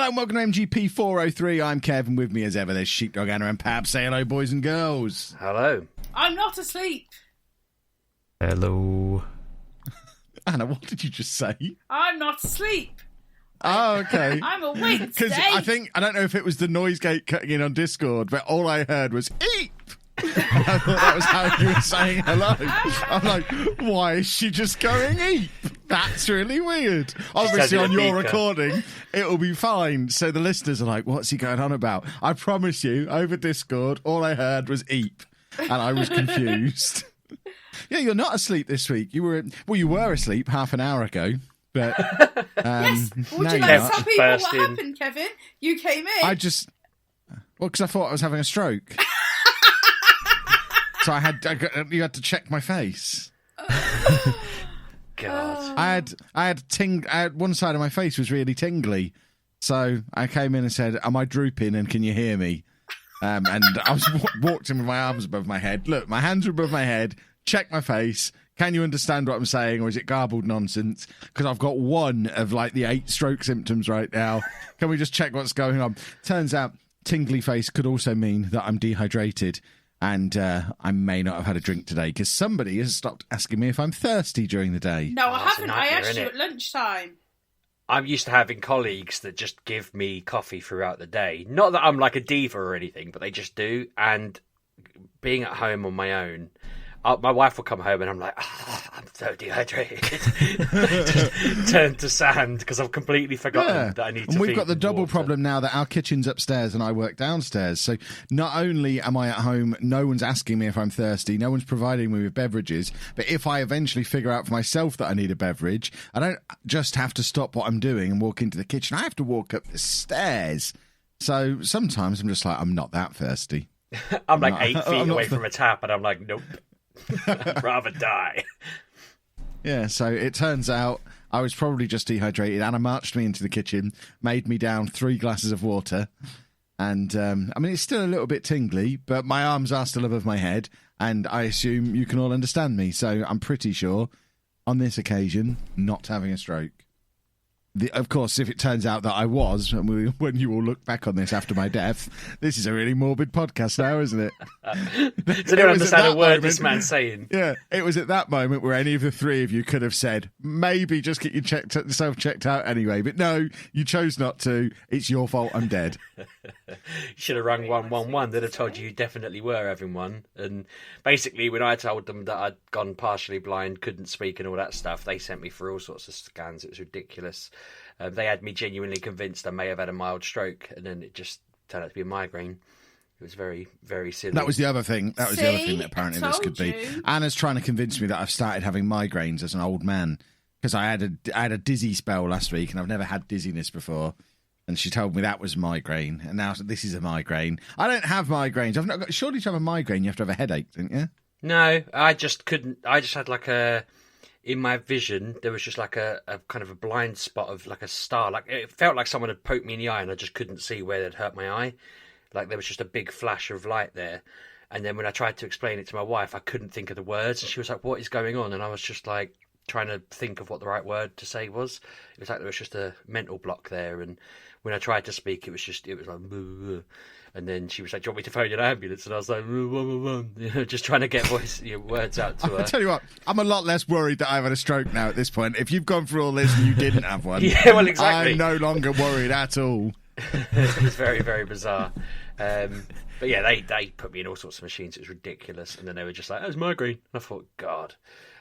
Hello and welcome to MGP403. I'm Kevin. With me as ever, there's Sheepdog, Anna and Pab. Say hello, boys and girls. Hello. I'm not asleep. Hello. Anna, what did you just say? I'm not asleep. Oh, okay. I'm awake Because today. I don't know if it was the noise gate cutting in on Discord, but all I heard was eep. And I thought that was how you were saying hello. I'm like, why is she just going eep? That's really weird. Obviously, on your recording, it'll be fine. So the listeners are like, what's he going on about? I promise you, over Discord, all I heard was eep. And I was confused. Yeah, you're not asleep this week. You were asleep half an hour ago. But Yes. Would no, you you're like not. to tell people what Burst in. happened, Kevin? You came in. Because I thought I was having a stroke. So you had to check my face. God. I had one side of my face was really tingly. So I came in and said, am I drooping and can you hear me? And I was walked in with my arms above my head. Look, my hands are above my head. Check my face. Can you understand what I'm saying, or is it garbled nonsense? Because I've got one of like the 8 stroke symptoms right now. Can we just check what's going on? Turns out tingly face could also mean that I'm dehydrated. And I may not have had a drink today because somebody has stopped asking me if I'm thirsty during the day. No, I that's a haven't. I nightmare, asked you innit? at lunchtime. I'm used to having colleagues that just give me coffee throughout the day. Not that I'm like a diva or anything, but they just do. And being at home on my own, my wife will come home and I'm like, I'm so dehydrated. Just turn to sand because I've completely forgotten that I need to And we've feed got the them double water. problem now that our kitchen's upstairs and I work downstairs. So not only am I at home, no one's asking me if I'm thirsty, no one's providing me with beverages, but if I eventually figure out for myself that I need a beverage, I don't just have to stop what I'm doing and walk into the kitchen. I have to walk up the stairs. So sometimes I'm just like, I'm not that thirsty. I'm like not- 8 feet I'm not away th- from a tap and I'm like, nope. I'd rather die. Yeah, so it turns out I was probably just dehydrated. Anna marched me into the kitchen, made me down 3 glasses of water. And, I mean, it's still a little bit tingly, but my arms are still above my head. And I assume you can all understand me. So I'm pretty sure, on this occasion, not having a stroke. Of course, if it turns out that I was, and when you all look back on this after my death, this is a really morbid podcast now, isn't it? So I don't understand a word moment- this man's saying. Yeah, it was at that moment where any of the 3 of you could have said, maybe just get yourself checked out anyway. But no, you chose not to. It's your fault. I'm dead. You should have rung 111. They'd have told you definitely were having one. And basically, when I told them that I'd gone partially blind, couldn't speak, and all that stuff, they sent me for all sorts of scans. It was ridiculous. They had me genuinely convinced I may have had a mild stroke, and then it just turned out to be a migraine. It was very, very silly. That was the other thing. That was the other thing that apparently this told could be. you. Anna's trying to convince me that I've started having migraines as an old man because I had a dizzy spell last week and I've never had dizziness before. And she told me that was migraine, and now this is a migraine. I don't have migraines. I've not got. Surely to have a migraine, you have to have a headache, don't you? No, I just couldn't. I just had like a. In my vision, there was just like a kind of a blind spot of like a star. Like it felt like someone had poked me in the eye, and I just couldn't see where they'd hurt my eye. Like there was just a big flash of light there. And then when I tried to explain it to my wife, I couldn't think of the words, and she was like, "What is going on?" And I was just like trying to think of what the right word to say was. It was like there was just a mental block there, and when I tried to speak, it was like, "Boo." And then she was like, "Do you want me to phone an ambulance?" And I was like, you know, just trying to get words out to her. I tell you what, I'm a lot less worried that I've had a stroke now at this point. If you've gone through all this and you didn't have one, Yeah, well, exactly. I'm no longer worried at all. It was very, very bizarre. But yeah, they put me in all sorts of machines. It was ridiculous. And then they were just like, "Oh, it's migraine." And I thought, God,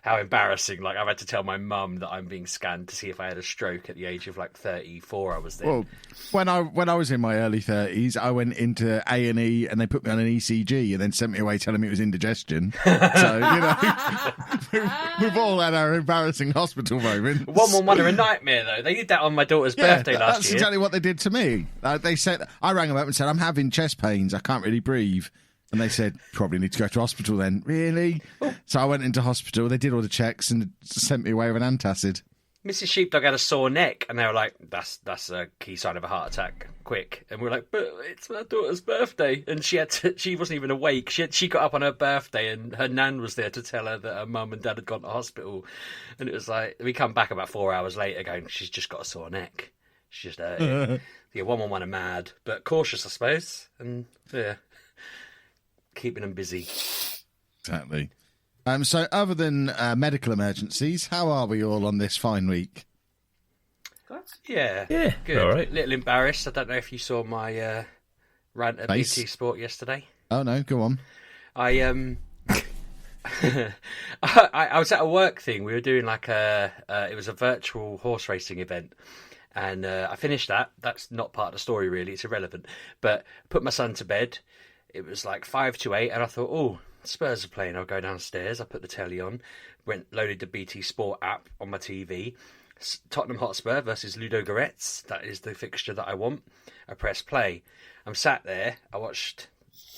how embarrassing. Like, I've had to tell my mum that I'm being scanned to see if I had a stroke at the age of like 34. I was there. Well, when I was in my early 30s, I went into A&E and they put me on an ECG and then sent me away telling me it was indigestion. So, you know, we've all had our embarrassing hospital moments. 111 are a nightmare, though. They did that on my daughter's birthday last that's year. exactly what they did to me. They said, I rang them up and said, I'm having chest pains. I can't really breathe. And they said, probably need to go to hospital then. Really? So I went into hospital. They did all the checks and sent me away with an antacid. Mrs. Sheepdog had a sore neck, and they were like, that's a key sign of a heart attack. Quick. And we were like, but it's my daughter's birthday. And she wasn't even awake. She got up on her birthday, and her nan was there to tell her that her mum and dad had gone to hospital. And it was like, we come back about 4 hours later going, she's just got a sore neck. She's just one-on-one are mad, but cautious, I suppose, and keeping them busy. Exactly. So other than medical emergencies, how are we all on this fine week? Good. Yeah, good. All right. A little embarrassed. I don't know if you saw my rant at BT Sport yesterday. Oh no, go on. I I was at a work thing. We were doing like it was a virtual horse racing event, and I finished that. That's not part of the story really. It's irrelevant. But put my son to bed. It was like 5 to 8, and I thought, oh, Spurs are playing. I'll go downstairs. I put the telly on. Loaded the BT Sport app on my TV. Tottenham Hotspur versus Ludo Goretz. That is the fixture that I want. I press play. I'm sat there. I watched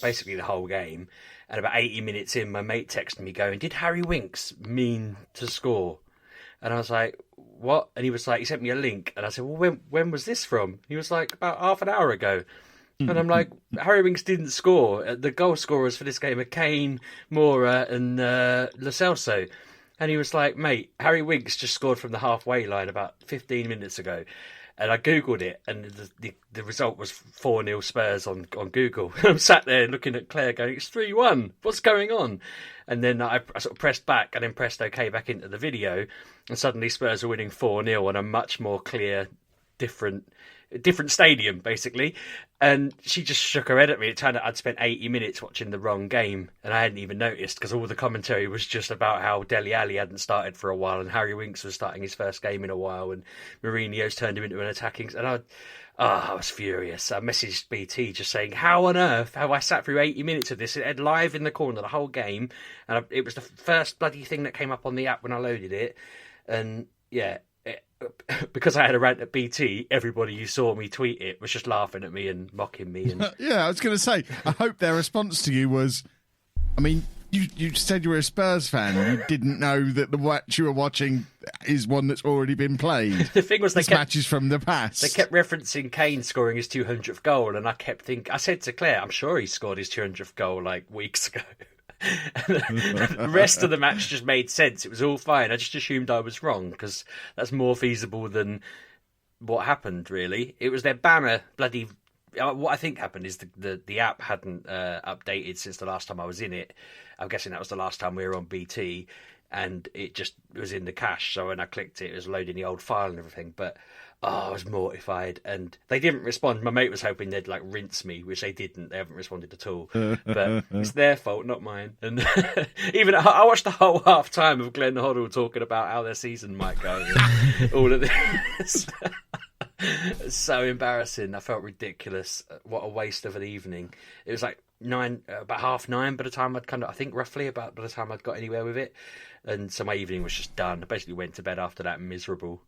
basically the whole game. And about 80 minutes in, my mate texted me going, "Did Harry Winks mean to score?" And I was like, "What?" And he was like, he sent me a link. And I said, "Well, when was this from?" He was like, "About half an hour ago." And I'm like, Harry Winks didn't score. The goal scorers for this game are Kane, Mora, and Lo Celso. And he was like, "Mate, Harry Winks just scored from the halfway line about 15 minutes ago." And I Googled it, and the result was 4-0 Spurs on Google. I'm sat there looking at Claire going, "It's 3-1. What's going on?" And then I sort of pressed back and then pressed OK back into the video. And suddenly Spurs are winning 4-0 on a much more clear, different stadium, basically. And she just shook her head at me. It turned out I'd spent 80 minutes watching the wrong game, and I hadn't even noticed because all the commentary was just about how Dele Alli hadn't started for a while, and Harry Winks was starting his first game in a while, and Mourinho's turned him into an attacking. And I was furious. I messaged BT just saying, "How on earth have I sat through 80 minutes of this? It had live in the corner the whole game, and it was the first bloody thing that came up on the app when I loaded it." And yeah. Because I had a rant at BT, everybody who saw me tweet it was just laughing at me and mocking me. And Yeah, I was going to say, I hope their response to you was, I mean, you said you were a Spurs fan. You didn't know that the match you were watching is one that's already been played. The thing was, this match is from the past. They kept referencing Kane scoring his 200th goal, and I kept thinking, I said to Claire, "I'm sure he scored his 200th goal like weeks ago." The rest of the match just made sense. It was all fine. I just assumed I was wrong because that's more feasible than what happened, really. It was their banner bloody... What I think happened is the app hadn't updated since the last time I was in it. I'm guessing that was the last time we were on BT, and it just was in the cache. So when I clicked it, it was loading the old file and everything. But I was mortified, and they didn't respond. My mate was hoping they'd like rinse me, which they didn't. They haven't responded at all. But it's their fault, not mine. And even I watched the whole half time of Glenn Hoddle talking about how their season might go. And all of this. It's so embarrassing. I felt ridiculous. What a waste of an evening. It was like about 9:30 by the time I think roughly by the time I'd got anywhere with it. And so my evening was just done. I basically went to bed after that miserable.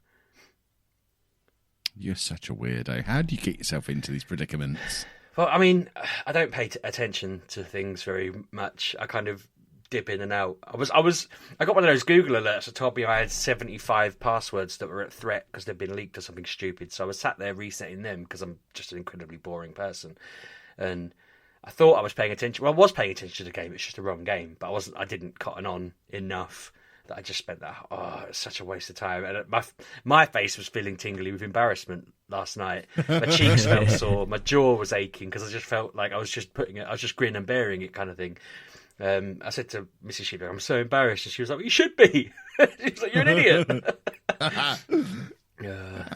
You're such a weirdo. How do you get yourself into these predicaments? Well, I mean, I don't pay attention to things very much. I kind of dip in and out. I got one of those Google alerts that told me I had 75 passwords that were at threat because they'd been leaked or something stupid. So I was sat there resetting them because I'm just an incredibly boring person. And I thought I was paying attention. Well, I was paying attention to the game. It's just the wrong game. But I didn't cotton on enough that I just spent that. Oh, it's such a waste of time. And my face was feeling tingly with embarrassment last night. My cheeks felt sore. My jaw was aching because I just felt like I was just grin and bearing it kind of thing. I said to Mrs. Sheepdog, "I'm so embarrassed." And she was like, "Well, you should be." She was like, "You're an idiot." I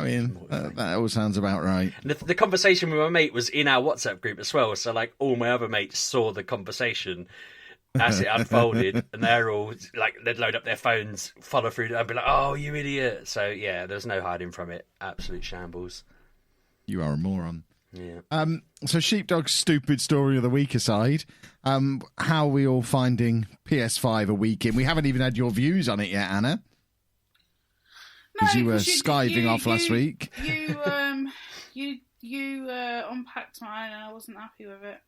mean, that all sounds about right. And the conversation with my mate was in our WhatsApp group as well. So, like, all my other mates saw the conversation as it unfolded, and they're all like, they'd load up their phones, follow through, and be like, "Oh, you idiot!" So, yeah, there's no hiding from it. Absolute shambles. You are a moron. Yeah. So Sheepdog's stupid story of the week aside, how are we all finding PS5 a week in? We haven't even had your views on it yet, Anna. Because you were skiving off last week. You unpacked mine and I wasn't happy with it.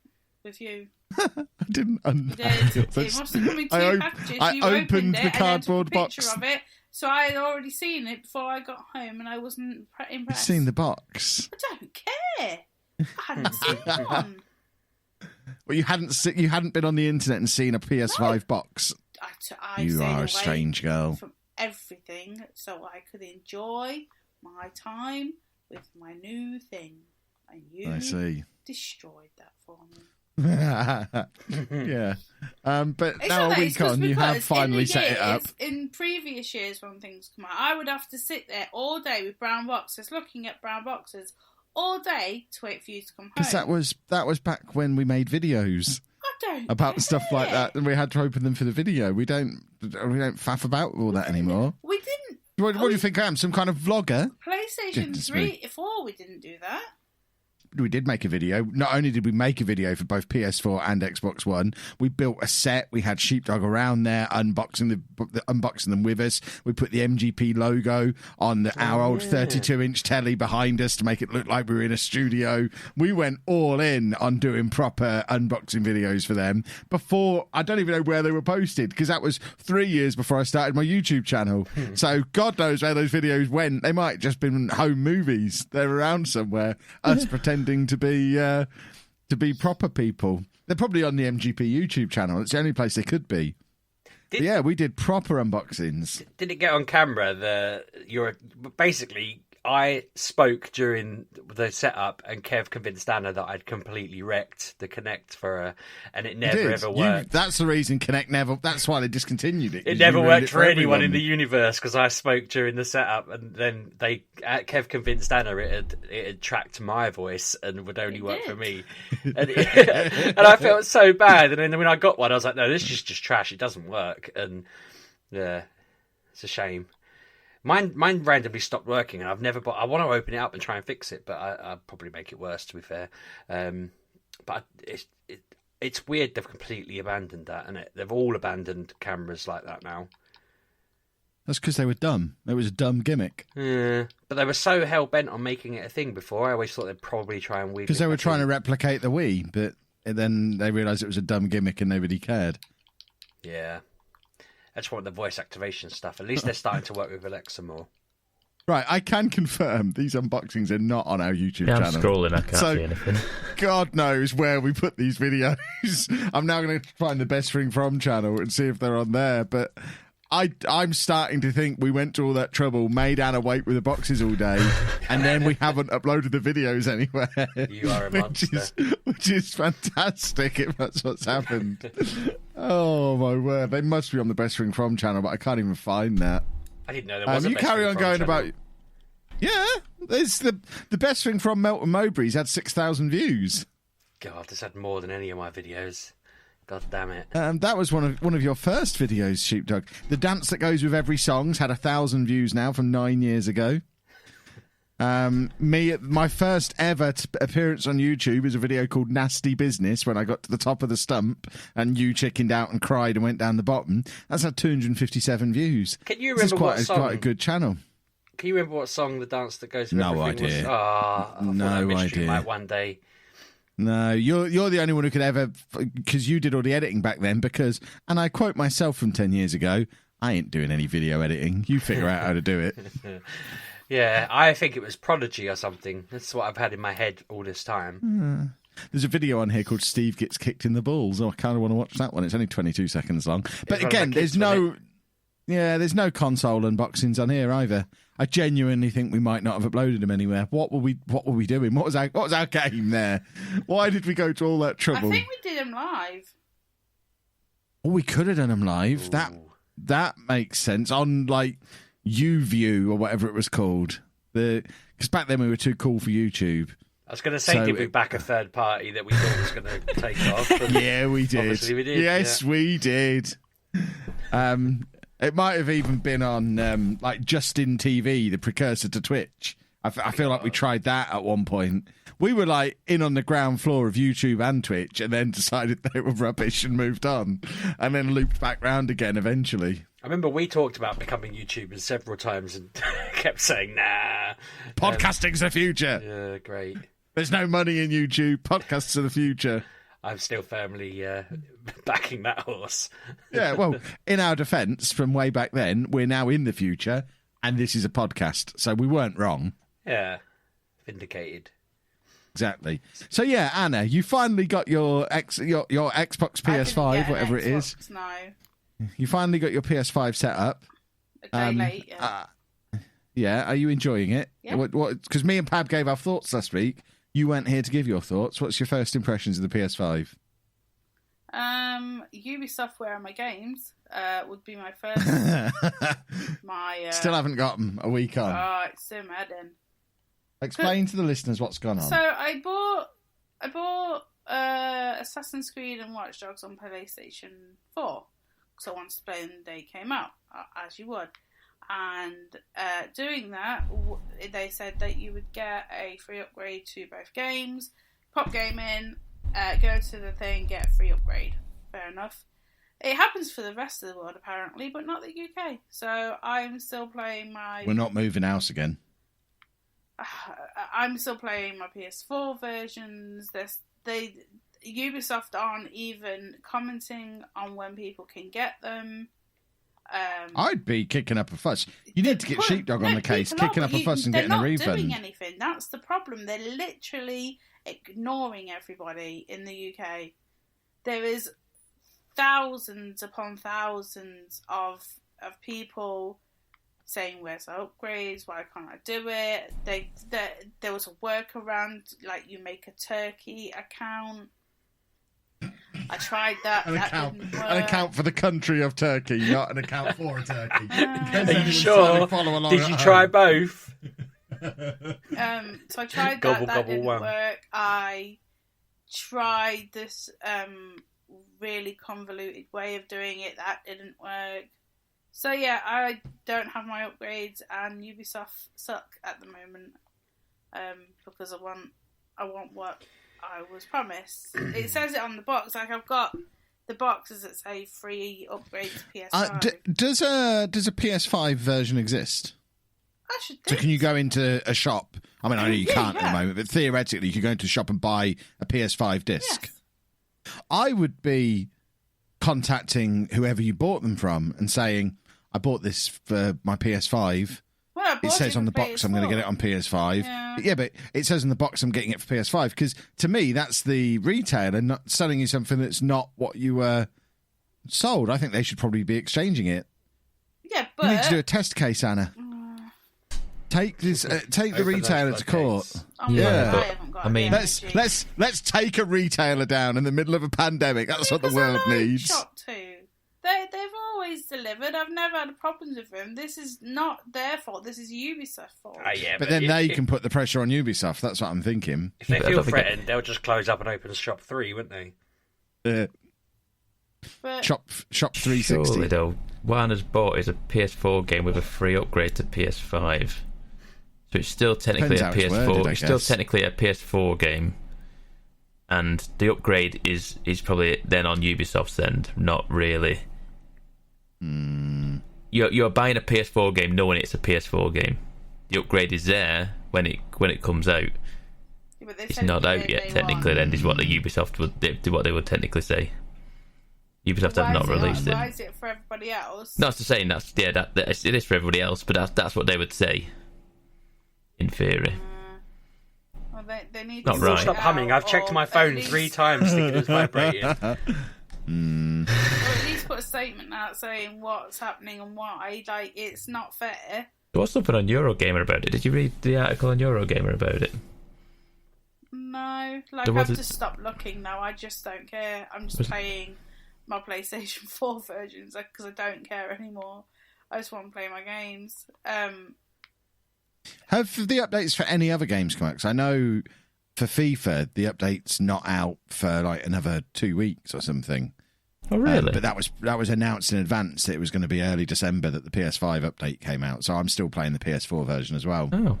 With you. I didn't. It must have come in two packages. I opened the cardboard box. Of it, so I had already seen it before I got home, and I wasn't impressed. You've seen the box. I don't care. I hadn't seen one. Well, you hadn't been on the internet and seen a PS5 box. You are a strange girl. From everything, so I could enjoy my time with my new thing. And you I see. destroyed that for me. Yeah. But It's now not a that, week on, you have because finally in the set it up. years, in previous years when things come out, I would have to sit there all day with brown boxes, looking at brown boxes all day to wait for you to come home. Because that was back when we made videos I don't about stuff like care. that, and we had to open them for the video. We don't faff about with all that anymore. We didn't. What do you think I am? Some kind of vlogger? PlayStation Goodness 4, we didn't do that. We did make a video. Not only did we make a video for both PS4 and Xbox One, we built a set. We had Sheepdog around there unboxing them with us. We put the MGP logo on our old 32-inch telly behind us to make it look like we were in a studio. We went all in on doing proper unboxing videos for them before. I don't even know where they were posted, because that was 3 years before I started my YouTube channel. So God knows where those videos went. They might have just been home movies. They're around somewhere. Us pretending to be proper people. They're probably on the MGP YouTube channel. It's the only place they could be. Yeah, we did proper unboxings. Did it get on camera? Basically, I spoke during the setup, and Kev convinced Anna that I'd completely wrecked the Kinect for her, and it never ever worked. That's the reason Kinect never. That's why they discontinued it. It never worked for anyone in the universe, because I spoke during the setup, and then Kev convinced Anna it had tracked my voice and would only work for me, and I felt so bad. And then when I got one, I was like, no, this is just trash. It doesn't work, and yeah, it's a shame. Mine randomly stopped working, and I've never. I want to open it up and try and fix it, but I'll probably make it worse, to be fair. But it's weird they've completely abandoned that, and they've all abandoned cameras like that now. That's because they were dumb. It was a dumb gimmick. Yeah, but they were so hell bent on making it a thing before. I always thought they'd probably try and weave. Because they were trying to replicate the Wii, but then they realised it was a dumb gimmick and nobody cared. Yeah. I just want the voice activation stuff. At least they're starting to work with Alexa more. Right, I can confirm these unboxings are not on our YouTube channel. I'm scrolling, I can't see anything. God knows where we put these videos. I'm now going to find the Best Thing From channel and see if they're on there. But I'm starting to think we went to all that trouble, made Anna wait with the boxes all day, and then we haven't uploaded the videos anywhere. You are a monster. Which is fantastic if that's what's happened. Oh, my word. They must be on the Best Thing From channel, but I can't even find that. I didn't know there was a You Best carry Thing on From going channel. about... Yeah, there's the Best Thing From Melton Mowbray's had 6,000 views. God, this had more than any of my videos. God damn it. That was one of your first videos, Sheepdog. The dance that goes with every song's had 1,000 views now from 9 years ago. My first ever appearance on YouTube is a video called Nasty Business, when I got to the top of the stump and you chickened out and cried and went down the bottom. That's had 257 views. Can you remember what song? Quite a good channel. Can you remember what song the dance that goes with No everything idea. was? Oh, No idea. Like one day. No, you're the only one who could ever, because you did all the editing back then, and I quote myself from 10 years ago, I ain't doing any video editing. You figure out how to do it. Yeah, I think it was Prodigy or something. That's what I've had in my head all this time. There's a video on here called Steve Gets Kicked in the Balls. Oh, I kind of want to watch that one. It's only 22 seconds long. But again, there's no console unboxings on here either. I genuinely think we might not have uploaded them anywhere. What were we doing? What was our game there? Why did we go to all that trouble? I think we did them live. Oh, we could have done them live. Ooh. That makes sense. On like UView or whatever it was called. Because back then we were too cool for YouTube. I was going to say, did we back a third party that we thought was going to take off? Yeah, we did. Obviously we did. Yes, yeah. we did. It might have even been on like Justin TV, the precursor to Twitch. I feel like we tried that at one point. We were like in on the ground floor of YouTube and Twitch, and then decided they were rubbish and moved on, and then looped back round again eventually. I remember we talked about becoming YouTubers several times and kept saying, nah. Podcasting's the future. Yeah, great. There's no money in YouTube. Podcasts are the future. I'm still firmly backing that horse. Yeah, well, in our defence, from way back then, we're now in the future, and this is a podcast, so we weren't wrong. Yeah, vindicated. Exactly. So yeah, Anna, you finally got your Xbox PS5, whatever it is. No. You finally got your PS5 set up. A day late, yeah. Yeah, are you enjoying it? Yeah. What? Because me and Pab gave our thoughts last week. You weren't here to give your thoughts. What's your first impressions of the PS5? Ubisoft, where are my games? Would be my first. Still haven't got them a week on. Oh, it's so mad then. Explain to the listeners what's gone on. So I bought Assassin's Creed and Watch Dogs on PlayStation 4 because I wanted to play them the day it came out, as you would. And doing that, they said that you would get a free upgrade to both games. Pop game in, go to the thing, get a free upgrade. Fair enough. It happens for the rest of the world apparently, but not the UK. So I'm still playing my. We're not moving house again. I'm still playing my PS4 versions. Ubisoft aren't even commenting on when people can get them. I'd be kicking up a fuss. You need to get Sheepdog on the case, kicking up a fuss and getting a refund. They're not doing anything. That's the problem. They're literally ignoring everybody in the UK. There is thousands upon thousands of people saying, where's our upgrades? Why can't I do it? There was a workaround, like you make a Turkey account. I tried that. An account for the country of Turkey, not an account for a turkey. Are you sure? Did you try both? So I tried that. That didn't work. I tried this really convoluted way of doing it. That didn't work. So yeah, I don't have my upgrades, and Ubisoft suck at the moment because I want what I was promised. It says it on the box. Like I've got the boxes that say free upgrade to PS5. Does a PS5 version exist? I should think. So can you go into a shop? I mean, I know you can't at the moment, but theoretically, you could go into a shop and buy a PS5 disc. Yes. I would be contacting whoever you bought them from and saying, I bought this for my PS5. Well, it says on the box I'm going to get it on PS5. Yeah, but it says on the box I'm getting it for PS5 because to me that's the retailer not selling you something that's not what you were sold. I think they should probably be exchanging it. Yeah, but you need to do a test case, Anna. Take this. Take the retailer to court. I mean, let's take a retailer down in the middle of a pandemic. That's what the world needs. Shop too. They've always delivered. I've never had problems with them. This is not their fault. This is Ubisoft's fault. But then they can put the pressure on Ubisoft. That's what I'm thinking. If they feel threatened, they'll just close up and open shop 3, wouldn't they? Shop 360. Surely though, Warner's bought is a PS4 game with a free upgrade to PS5. So it's still technically a PS4. Worded, it's still technically a PS4 game, and the upgrade is probably then on Ubisoft's end, not really. You're buying a PS4 game knowing it's a PS4 game. The upgrade is there when it comes out. Yeah, it's not out yet technically. Then is what the Ubisoft would technically say. Ubisoft have not released it. Why is it for everybody else? No, it's the same. It is for everybody else, but that's what they would say. In theory. Well, they need not to right. Stop humming. I've checked my phone 3 times thinking it's vibrating. Or at least put a statement out saying what's happening and why. Like, it's not fair. There was something on Eurogamer about it. Did you read the article on Eurogamer about it? No. Like, I've just stopped looking now. I just don't care. I'm just playing my PlayStation 4 versions because I don't care anymore. I just want to play my games. Have the updates for any other games come out? Because I know for FIFA, the update's not out for like another 2 weeks or something. Oh, really? But that was announced in advance that it was going to be early December that the PS5 update came out. So I'm still playing the PS4 version as well. Oh.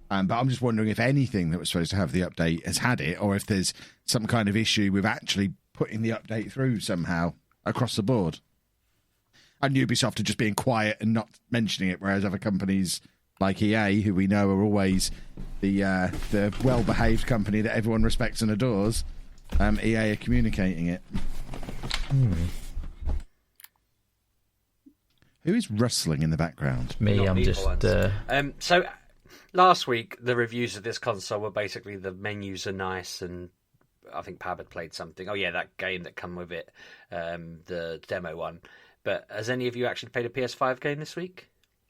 But I'm just wondering if anything that was supposed to have the update has had it, or if there's some kind of issue with actually putting the update through somehow across the board. And Ubisoft are just being quiet and not mentioning it, whereas other companies like EA, who we know are always the well-behaved company that everyone respects and adores, EA are communicating it. Who is rustling in the background? Me, I'm just... So, last week, the reviews of this console were basically the menus are nice, and I think Pab had played something. Oh, yeah, that game that come with it, the demo one. But has any of you actually played a PS5 game this week?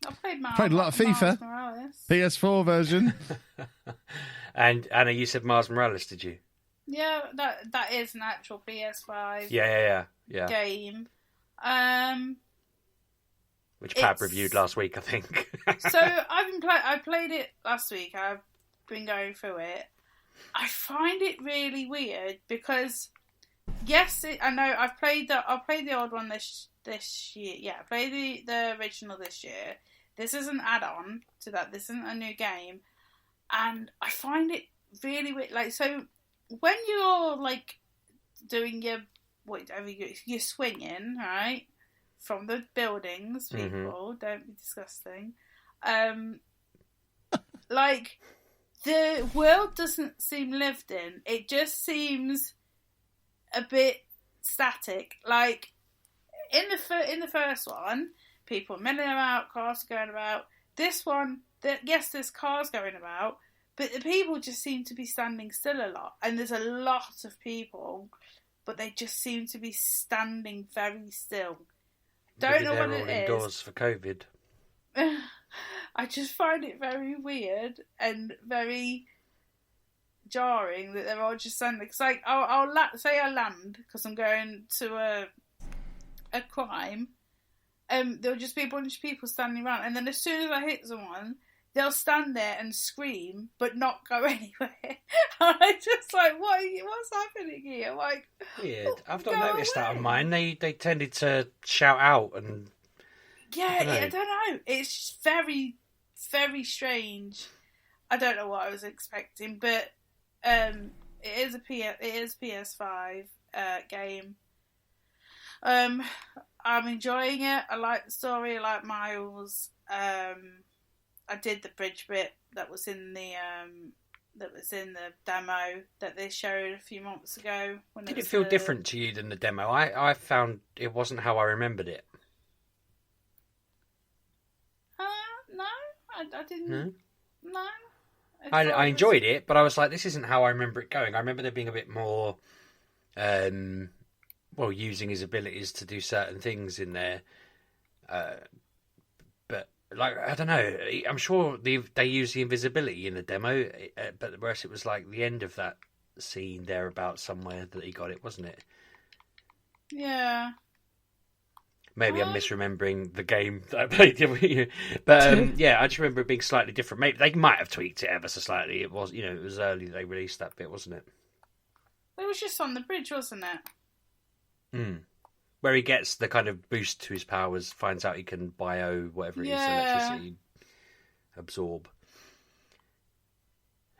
I played a lot of FIFA. Yes. PS4 version. And Anna, you said Mars Morales, did you? Yeah, that is an actual PS5 Yeah. game. Which Pab reviewed last week, I think. So I played it last week. I've been going through it. I find it really weird because, yes, I know I've played the old one this year. Yeah, I played the original this year. This is an add-on to that. This isn't a new game, and I find it really weird. Like, so when you're like doing your whatever you're swinging, right, from the buildings, people don't be disgusting. Like, the world doesn't seem lived in. It just seems a bit static. Like in the first one, people are milling about, cars are going about. This one, yes, there's cars going about, but the people just seem to be standing still a lot. And there's a lot of people, but they just seem to be standing very still. Don't know what it is. Indoors for COVID. I just find it very weird and very jarring that they're all just standing. Because like, I'll say I land because I'm going to a crime. There'll just be a bunch of people standing around, and then as soon as I hit someone, they'll stand there and scream, but not go anywhere. I just like, what's happening here? Like, weird. I've not noticed that on mine. They tended to shout out and. Yeah, I don't know. It's just very, very strange. I don't know what I was expecting, but it is PS5 game. I'm enjoying it. I like the story. I like Miles. I did the bridge bit that was in the demo that they showed a few months ago. Did it feel different to you than the demo? I found it wasn't how I remembered it. No, I didn't. No. I enjoyed it, but I was like, this isn't how I remember it going. I remember there being a bit more, using his abilities to do certain things in there. But, like, I don't know. I'm sure they use the invisibility in the demo, but whereas it was like the end of that scene thereabouts somewhere that he got it, wasn't it? Yeah. Maybe I'm misremembering the game that I played with you. But, yeah, I just remember it being slightly different. Maybe they might have tweaked it ever so slightly. It was, it was early they released that bit, wasn't it? It was just on the bridge, wasn't it? Where he gets the kind of boost to his powers, finds out he can whatever it is, electricity absorb.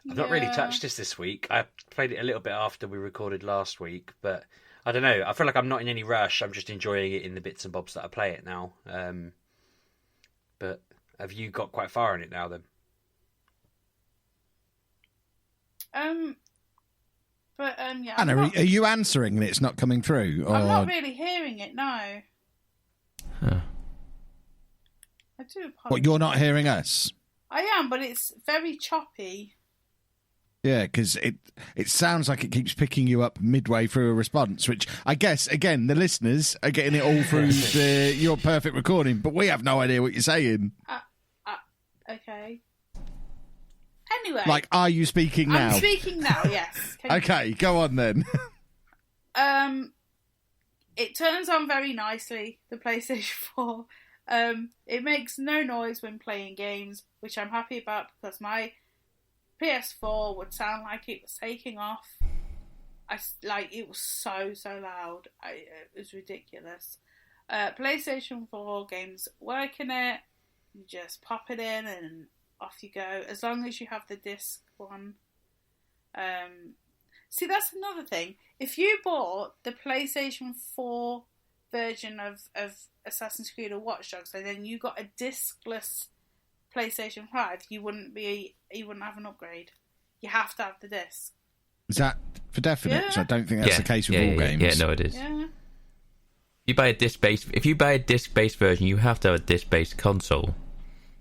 I've not really touched this week. I played it a little bit after we recorded last week, but I don't know. I feel like I'm not in any rush. I'm just enjoying it in the bits and bobs that I play it now. But have you got quite far in it now, then? Yeah. Anna, are you answering and it's not coming through? Or... I'm not really hearing it, no. Huh. I do apologize. What, you're not hearing us? I am, but it's very choppy. Yeah, because it sounds like it keeps picking you up midway through a response, which I guess, again, the listeners are getting it all through your perfect recording, but we have no idea what you're saying. Okay. Anyway. Like, are you speaking now? I'm speaking now, yes. Okay, go on then. It turns on very nicely, the PlayStation 4. It makes no noise when playing games, which I'm happy about because my PS4 would sound like it was taking off. It was so loud. It was ridiculous. PlayStation 4 games work in it. You just pop it in and off you go. As long as you have the disc one. See, that's another thing. If you bought the PlayStation 4 version of Assassin's Creed or Watch Dogs, and then you got a discless PlayStation 5, you wouldn't have an upgrade. You have to have the disc. Is that for definite? Yeah. So I don't think that's the case with all games. Yeah, no, it is. Yeah. If you buy a disc-based version, you have to have a disc-based console,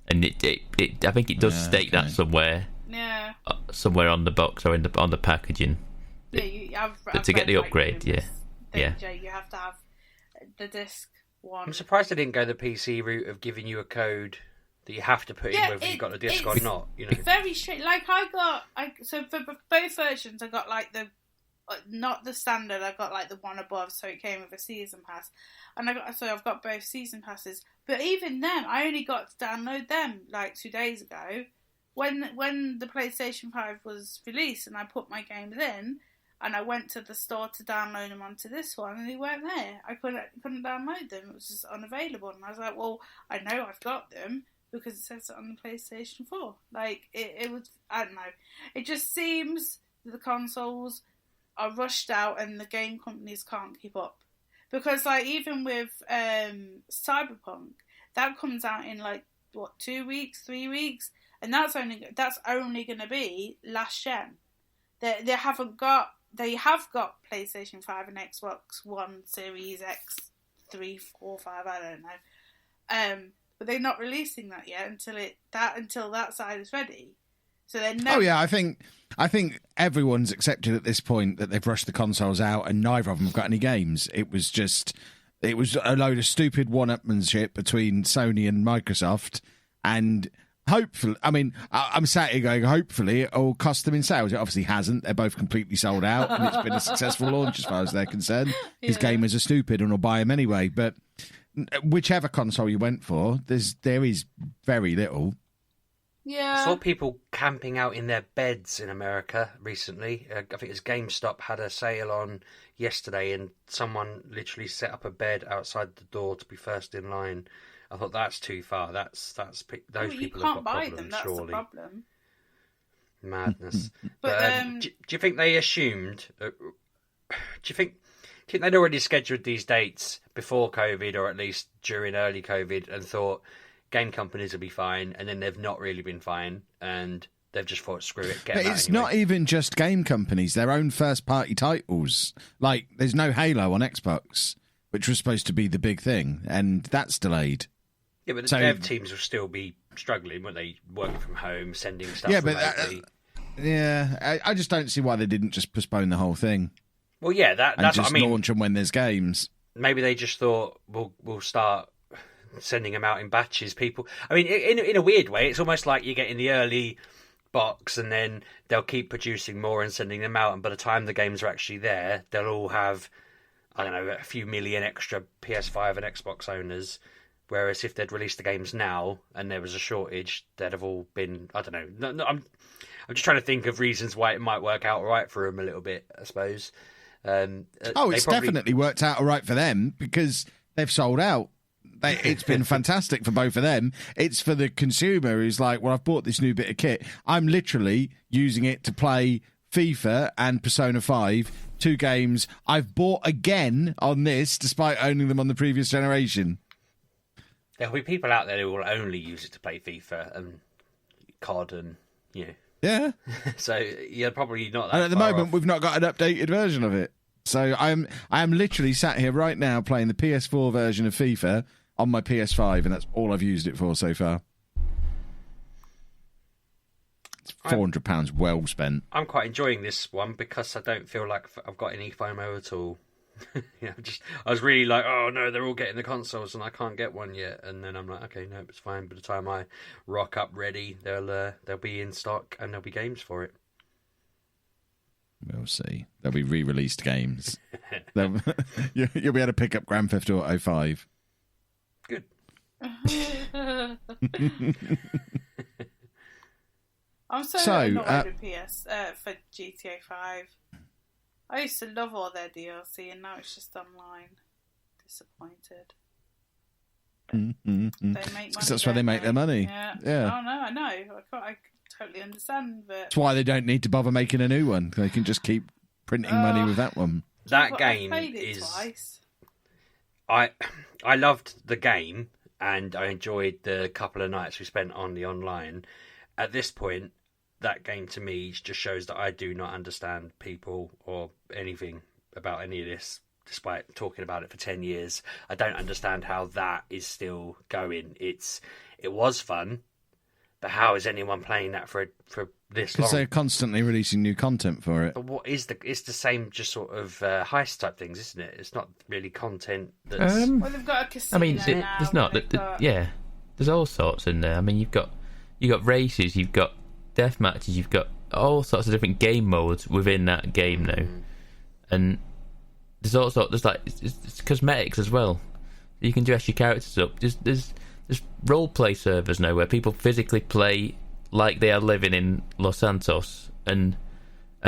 and I think it does state that somewhere. Yeah. Somewhere on the box or on the packaging. Yeah, But to get the upgrade, you have to have the disc one. I'm surprised they didn't go the PC route of giving you a code that you have to put in whether you've got the disc or not. You know, very straight. Like so for both versions, I got like the not the standard. I got like the one above, so it came with a season pass, and I've got both season passes. But even then, I only got to download them like 2 days ago, when the PlayStation 5 was released, and I put my games in. And I went to the store to download them onto this one, and they weren't there. I couldn't download them. It was just unavailable. And I was like, well, I know I've got them because it says it on the PlayStation 4. Like, it was, I don't know. It just seems the consoles are rushed out and the game companies can't keep up. Because, like, even with Cyberpunk, that comes out in, like, 2 weeks, 3 weeks? And that's only going to be last gen. They have got PlayStation 5 and Xbox One Series X, 3, 4, 5, I don't know. But they're not releasing that yet until that side is ready. So they're Oh yeah, I think everyone's accepted at this point that they've rushed the consoles out and neither of them have got any games. It was a load of stupid one-upmanship between Sony and Microsoft, and hopefully, I mean, I'm sat here going, hopefully it'll cost them in sales. It obviously hasn't. They're both completely sold out, and it's been a successful launch as far as they're concerned. Because gamers are stupid and will buy them anyway. But whichever console you went for, there is very little. Yeah. I saw people camping out in their beds in America recently. I think it was GameStop had a sale on yesterday, and someone literally set up a bed outside the door to be first in line. I thought that's too far. Those people have got problems. That's surely. The problem. Madness. But do you think they assumed? Do you think they'd already scheduled these dates before COVID, or at least during early COVID, and thought game companies will be fine, and then they've not really been fine, and they've just thought, screw it, get them out it's anyway. not even just game companies; their own first-party titles. Like, there's no Halo on Xbox, which was supposed to be the big thing, and that's delayed. Yeah, but the dev teams will still be struggling, won't they? Working from home, sending stuff remotely. I just don't see why they didn't just postpone the whole thing. Well, yeah, that's just what I mean. Launch them when there's games. Maybe they just thought we'll start sending them out in batches. People, I mean, in a weird way, it's almost like you're getting the early box, and then they'll keep producing more and sending them out. And by the time the games are actually there, they'll all have, I don't know, a few million extra PS5 and Xbox owners. Whereas if they'd released the games now and there was a shortage, they'd have all been, I don't know. No, I'm just trying to think of reasons why it might work out all right for them a little bit, I suppose. It's definitely worked out all right for them because they've sold out. It's been fantastic for both of them. It's for the consumer who's like, well, I've bought this new bit of kit. I'm literally using it to play FIFA and Persona 5, 2 games I've bought again on this, despite owning them on the previous generation. There'll be people out there who will only use it to play FIFA and COD and, Yeah. So you're probably not that And at the far moment, off. we've not got an updated version of it. So I am literally sat here right now playing the PS4 version of FIFA on my PS5, and that's all I've used it for so far. It's £400 well spent. I'm quite enjoying this one because I don't feel like I've got any FOMO at all. I was really like, oh no, they're all getting the consoles and I can't get one yet. And then I'm like, okay, no, it's fine. By the time I rock up ready, they'll be in stock and there'll be games for it. We'll see. There'll be re-released games. You'll be able to pick up Grand Theft Auto 5. Good. I'm so annoyed with for GTA 5. I used to love all their DLC, and now it's just online. Disappointed. Mm-hmm. They make money. That's where they make their money. Yeah. Oh no, I know. I totally understand, but that's why they don't need to bother making a new one. They can just keep printing money with that one. That game I played it is. Twice. I loved the game, and I enjoyed the couple of nights we spent on the online. At this point, that game to me just shows that I do not understand people or anything about any of this, despite talking about it for 10 years. I don't understand how that is still going. It was fun, but how is anyone playing that for this long? Because they're constantly releasing new content for it. But what is it's the same just sort of heist type things, isn't it? It's not really content that's... Well, they've got a casino I mean, now, it's not. Yeah. there's all sorts in there. I mean, you've got races, you've got death matches, you've got all sorts of different game modes within that game now, and there's also it's cosmetics as well. You can dress your characters up. There's role play servers now where people physically play like they are living in Los Santos, and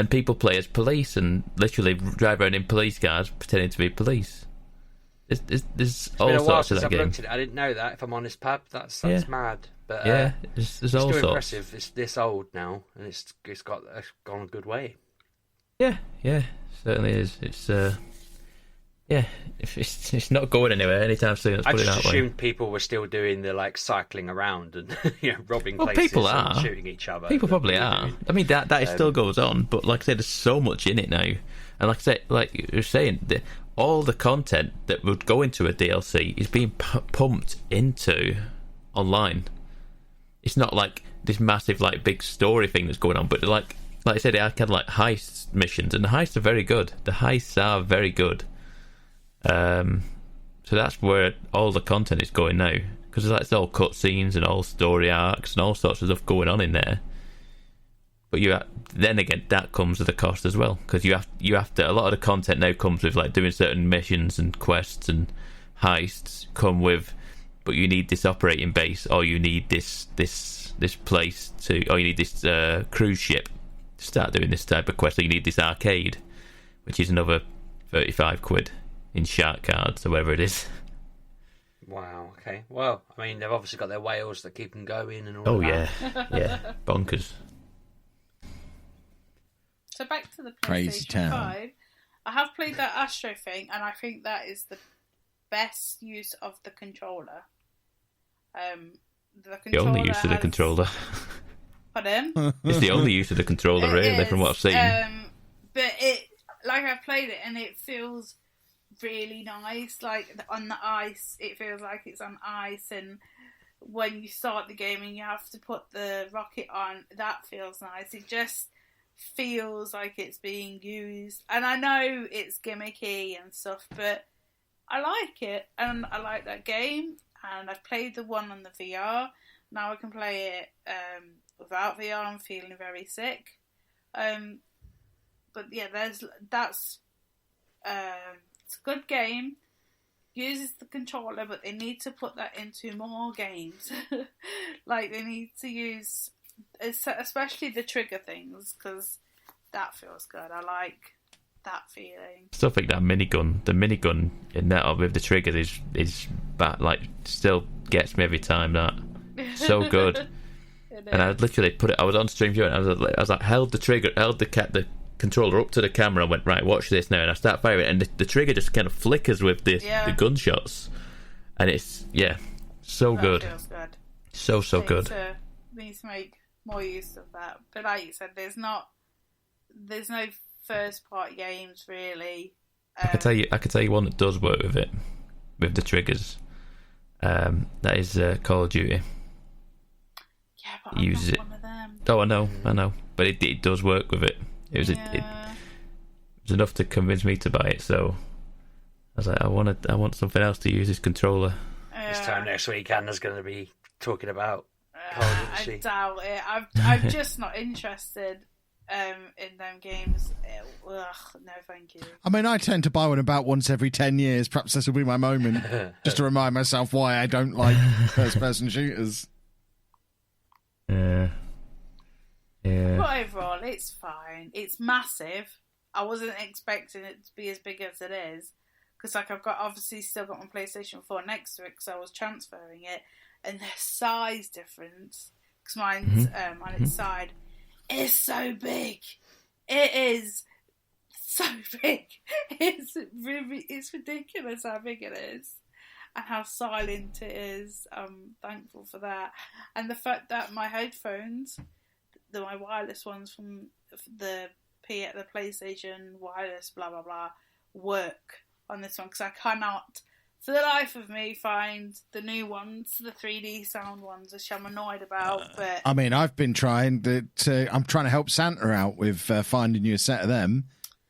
people play as police and literally drive around in police cars pretending to be police. There's all sorts of that game. I didn't know that. If I'm honest, Pab, that's mad. But there's it's all still sorts. impressive. It's this old now, and it's gone a good way. Yeah, certainly is. It's it's not going anywhere anytime soon. Let's I put it just that way. assumed people were still doing the cycling around and robbing Well, places people and are. shooting each other. People probably are. I mean, that still goes on, but like I said, there's so much in it now, and like I said, like you were saying, all the content that would go into a DLC is being pumped into online. It's not like this massive big story thing that's going on, but like I said, I had heist missions, and the heists are very good. The heists are very good. So that's where all the content is going now, because it's all cutscenes and all story arcs and all sorts of stuff going on in there. But then again, that comes at a cost as well, because you have to. A lot of the content now comes with doing certain missions and quests and heists come with. But you need this operating base, or you need this place or you need this cruise ship to start doing this type of quest. Or you need this arcade, which is another £35 in shark cards or whatever it is. Wow. Okay. Well, I mean, they've obviously got their whales that keep them going and all. Oh that. yeah, bonkers. So back to the Crazy PlayStation town. 5. I have played that Astro thing, and I think that is the best use of the controller. The only use of the controller. Pardon? It's the only use of the controller, really, from what I've seen. But I've played it, and it feels really nice. On the ice, it feels like it's on ice, and when you start the game and you have to put the rocket on, that feels nice. It just feels like it's being used, and I know it's gimmicky and stuff, but I like it, and I like that game, and I've played the one on the VR. Now I can play it without VR. I'm feeling very sick, but yeah, it's a good game. Uses the controller, but they need to put that into more games. They need to use, especially the trigger things, because that feels good. I like that feeling. Stuff like that minigun, the minigun in that with the trigger is bad, still gets me every time. That so good. And I literally I was on stream viewing. I was held the controller up to the camera and went, right, watch this now, and I start firing, and the trigger just kind of flickers with the gunshots, and it's so that good. Feels good. So good. We need to make more use of that. But like you said, there's no first party games really. I could tell you one that does work with it, with the triggers. That is Call of Duty. Yeah, but I'm uses not it. one of them. Oh, I know, but it does work with it. It was it was enough to convince me to buy it. So I was like, I want something else to use this controller. This time next week, Anna's going to be talking about. I doubt it. I'm just not interested in them games. Ugh, no, thank you. I mean, I tend to buy one about once every 10 years. Perhaps this will be my moment, just to remind myself why I don't like first-person shooters. Yeah. But overall, it's fine. It's massive. I wasn't expecting it to be as big as it is, because I've obviously still got my PlayStation 4 next to it, because I was transferring it, and the size difference, because mine's on its side, is so big. It is so big. It's ridiculous how big it is, and how silent it is. I'm thankful for that, and the fact that my headphones, my wireless ones from the PlayStation wireless, blah blah blah, work on this one, because I cannot, for the life of me, find the new ones, the 3D sound ones, which I'm annoyed about. But I mean, I've been trying I'm trying to help Santa out with finding you a set of them.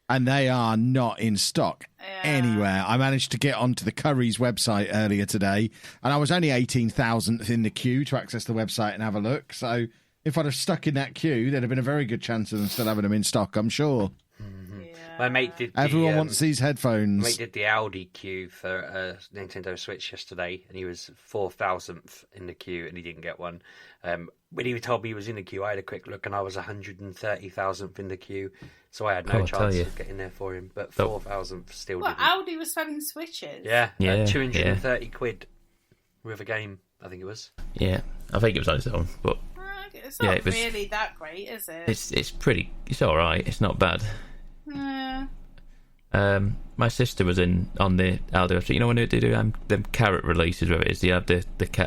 and they are not in stock anywhere. I managed to get onto the Curry's website earlier today, and I was only 18,000th in the queue to access the website and have a look. So if I'd have stuck in that queue, there'd have been a very good chance of them still having them in stock, I'm sure. My mate did. Everyone wants these headphones. My mate did the Audi queue for Nintendo Switch yesterday, and he was 4,000th in the queue, and he didn't get one. When he told me he was in the queue, I had a quick look, and I was 130,000th in the queue, so I had no chance of getting there for him. But 4,000th still didn't. Audi was selling Switches? Yeah, 230 quid with a game, I think it was. Yeah, I think it was on its own, but it's not really that great, is it? It's pretty. It's all right. It's not bad. My sister was on the Aldi website. You know when they do them carrot releases where it is, they have the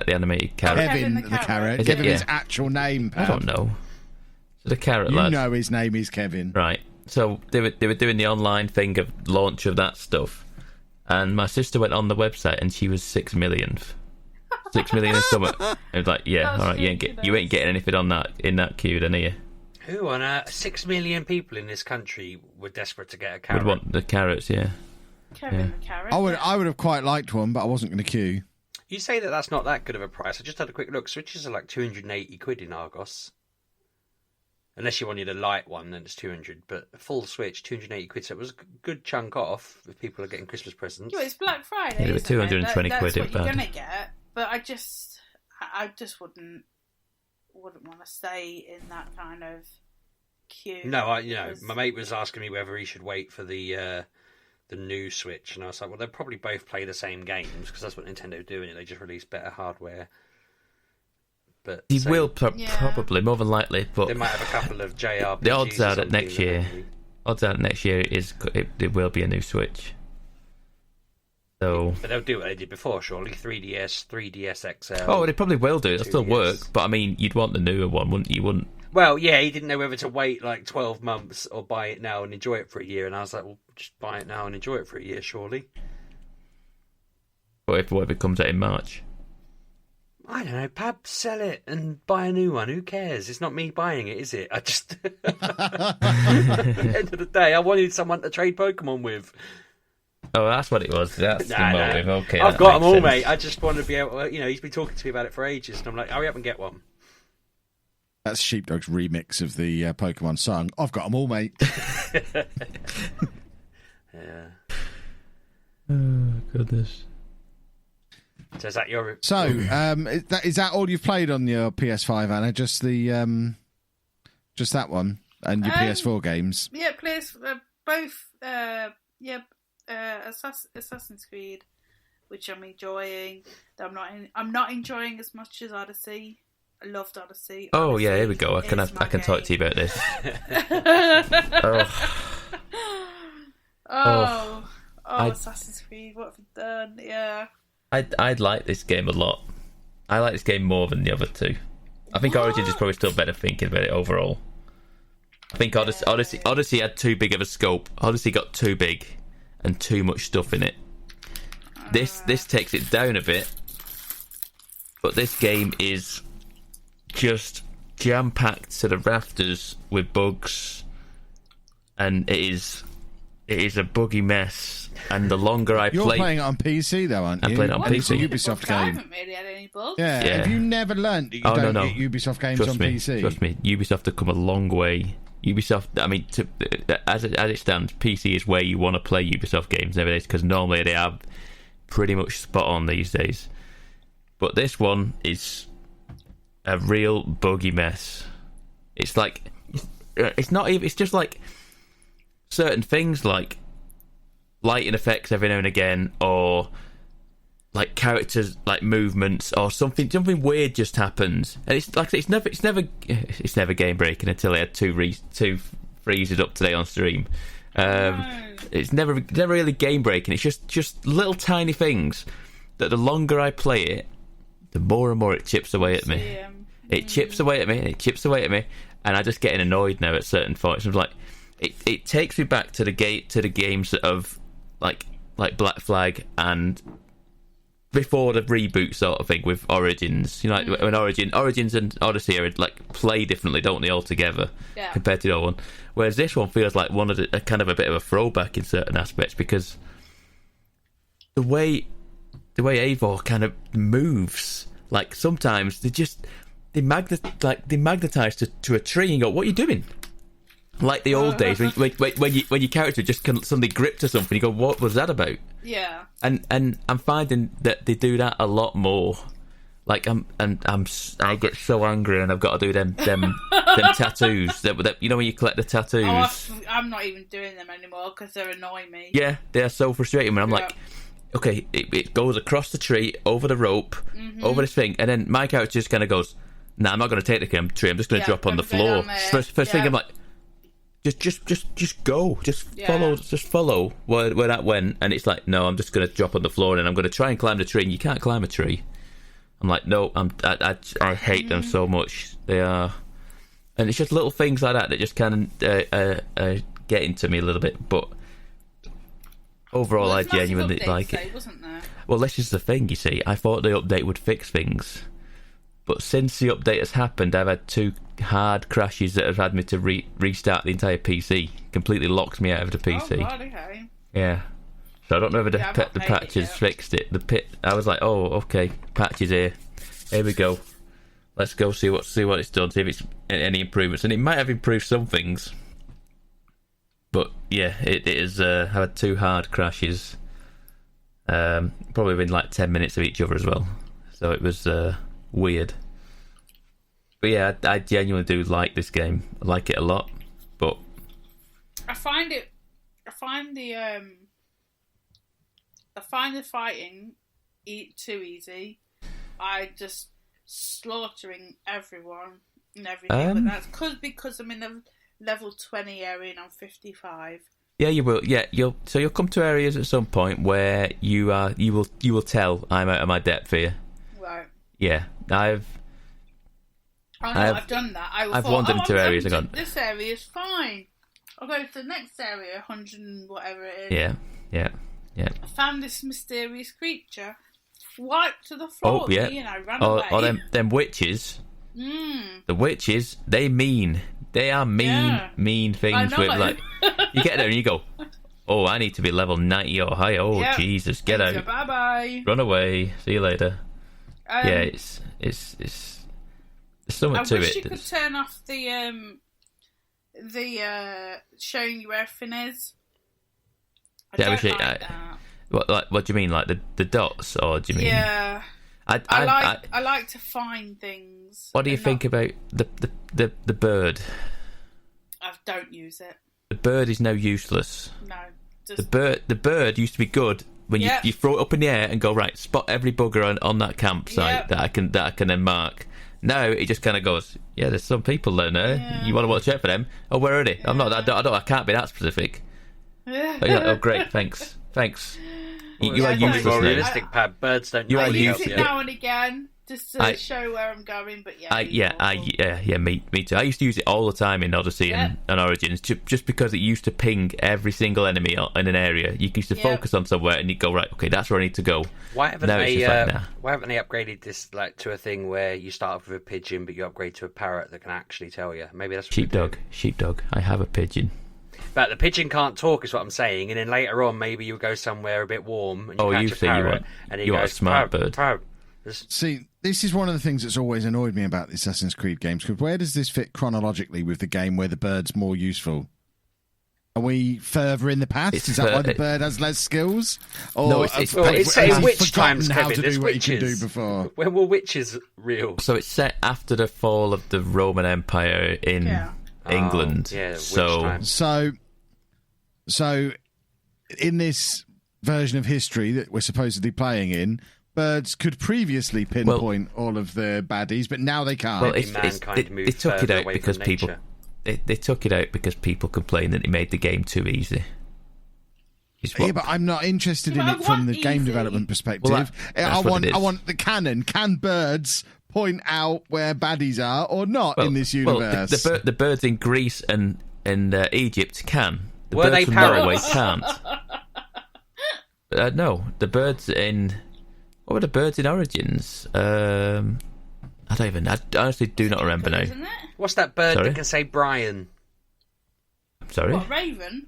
animated carrot. Kevin the carrot. Give him his actual name, Pab. I don't know. So the carrot you lad. You know his name is Kevin. Right. So they were doing the online thing of launch of that stuff, and my sister went on the website and she was 6 millionth. 6 million in summer. I was like, yeah, all right, you ain't getting anything on that in that queue, then, are you? Who on earth? 6 million people in this country were desperate to get a carrot. Would want the carrots, yeah. Kevin the carrot. I would have quite liked one, but I wasn't going to queue. You say that's not that good of a price. I just had a quick look. Switches are like 280 quid in Argos. Unless you wanted a light one, then it's 200. But a full Switch, 280 quid. So it was a good chunk off if people are getting Christmas presents. Yeah, it's Black Friday. Yeah, it was 220 quid. That's what you're gonna get. But I just wouldn't want to stay in that kind of queue. No, my mate was asking me whether he should wait for the new Switch, and I was like, well, they'll probably both play the same games because that's what Nintendo are doing. They just release better hardware. But he will probably, more than likely, but they might have a couple of JRPGs. The odds are that next year, there will be a new Switch. So, but they'll do what they did before, surely. 3DS, 3DS XL. Oh, they probably will do. It'll still work, but I mean, you'd want the newer one, wouldn't you? Wouldn't? Well, yeah, he didn't know whether to wait like 12 months or buy it now and enjoy it for a year, and I was like, well, just buy it now and enjoy it for a year, surely. What if it comes out in March? I don't know, Pab, sell it and buy a new one. Who cares? It's not me buying it, is it? I just... At the end of the day, I wanted someone to trade Pokemon with. Oh, that's what it was. That's the motive. Okay, I've got them all, mate. I just want to be able... he's been talking to me about it for ages, and I'm like, hurry up and get one. That's Sheepdog's remix of the Pokemon song. I've got them all, mate. Yeah. Oh, goodness. So is that your... So, is that all you've played on your PS5, Anna? Just the just that one and your PS4 games? Yeah, both. Assassin's Creed, which I'm enjoying. I'm not enjoying as much as Odyssey. I loved Odyssey. Oh yeah, here we go. I can talk to you about this. Assassin's Creed. What have we done? Yeah. I'd like this game a lot. I like this game more than the other two. I think Origins is probably still better thinking about it overall. I think Odyssey had too big of a scope. Odyssey got too big and too much stuff in it. This takes it down a bit, but this game is just jam-packed to the rafters with bugs, and it is a buggy mess. And the longer I play... You're playing it on PC, though, aren't you? I'm playing it on PC. It's a Ubisoft game. I haven't really had any bugs. Yeah. Have you never learned that you don't get Ubisoft games on PC? Trust me, Ubisoft have come a long way. Ubisoft, I mean, as it stands, PC is where you want to play Ubisoft games nowadays, because normally they are pretty much spot on these days. But this one is a real buggy mess. It's like... It's not even... It's just like certain things like lighting effects every now and again, or like characters, like movements, or something weird just happens, and it's like it's never game breaking until I had two freezes up today on stream. It's never really game breaking. It's just little tiny things that the longer I play it, the more and more it chips away at me. It chips away at me, and it chips away at me, and I just getting annoyed now at certain points. It's like it takes me back to the games of like Black Flag and before the reboot sort of thing with Origins. You know, like when Origins and Odyssey are like play differently, don't they, altogether compared to the other one? Whereas this one feels like one of a kind of a bit of a throwback in certain aspects, because the way Eivor kind of moves, like sometimes they magnetize to a tree and go, "What are you doing?" Like the old days when your character just suddenly gripped to something, you go, "What was that about?" Yeah. And I'm finding that they do that a lot more. Like I get so angry and I've got to do them tattoos. That you know, when you collect the tattoos. Oh, I'm not even doing them anymore because they're annoying me. Yeah, they're so frustrating. When I'm like, okay, it goes across the tree, over the rope, over this thing, and then my character just kind of goes, "Nah, I'm not going to take the tree. I'm just going to drop on the floor." First thing, I'm like, just go, just follow where that went, and it's like, no, I'm just going to drop on the floor and I'm going to try and climb the tree, and you can't climb a tree. I'm like, no, I hate them so much. They are, and it's just little things like that just kind of get into me a little bit, but overall, I genuinely like it. Wasn't there? Well, this is the thing, you see. I thought the update would fix things, but since the update has happened, I've had 2 hard crashes that have had me to restart the entire PC. Completely locked me out of the PC. Oh God, okay. Yeah. So I don't know if the patch has fixed it. I was like, oh, okay, patch is here. Here we go. Let's go see what it's done. See if it's any improvements, and it might have improved some things. But yeah, it is. I had 2 hard crashes. Probably within like 10 minutes of each other as well. So it was weird. But yeah, I genuinely do like this game. I like it a lot. But I find the fighting too easy. I just slaughtering everyone and everything. But that's because I'm in the level 20 area and I'm 55. Yeah, you will. Yeah, you'll come to areas at some point where you will tell I'm out of my depth here. Right. Yeah, I've done that. I've wandered into areas and gone, this area is fine. I'll go to the next area, 100 and whatever it is. Yeah. I found this mysterious creature, wiped to the floor, and I ran away. Or them witches. The witches, they are mean things. With like, you get there and you go, oh, I need to be level 90 or higher. Oh, Jesus, get out. Bye bye. Run away. See you later. Yeah, it's something to it. I wish you could turn off the showing you where everything is. I don't like that. What do you mean, like the dots, or do you mean? Yeah. I like to find things. What do you think about the bird? I don't use it. The bird is now useless. No. The bird used to be good when you throw it up in the air and go, right, spot every bugger on that campsite that I can then mark. Now it just kind of goes, yeah, there's some people down there. Yeah. You want to watch out for them? Oh, where are they? Yeah. I can't be that specific. Yeah. Oh, great, thanks. You are useless now. Realistic, Pab. Birds don't. I use it now and again just to show where I'm going. But me too. I used to use it all the time in Odyssey and Origins, just because it used to ping every single enemy in an area. You used to focus on somewhere and you go, right, okay, that's where I need to go. Why haven't they upgraded this like to a thing where you start off with a pigeon, but you upgrade to a parrot that can actually tell you? Maybe that's what Sheepdog. I have a pigeon. But the pigeon can't talk, is what I'm saying. And then later on, maybe you go somewhere a bit warm and you catch a parrot, you are a smart bird. See, this is one of the things that's always annoyed me about the Assassin's Creed games. Because where does this fit chronologically with the game where the bird's more useful? Are we further in the past? Is that why the bird has less skills? Or no, it's witch times, how to do what witches. You can do before. When were witches real? So it's set after the fall of the Roman Empire in England. So in this version of history that we're supposedly playing in, birds could previously pinpoint all of the baddies, but now they can't. Well, they took it out because people. They took it out because people complained that it made the game too easy. Yeah, but I'm not interested in it from the game development perspective. I want the canon. Can birds point out where baddies are or not in this universe? Well, the birds in Greece and Egypt can. The Were birds they from parrots? Norway can't. No, the birds in... What were the birds in Origins? I honestly do not remember now. Isn't it? What's that bird that can say Brian? I'm sorry? What, raven?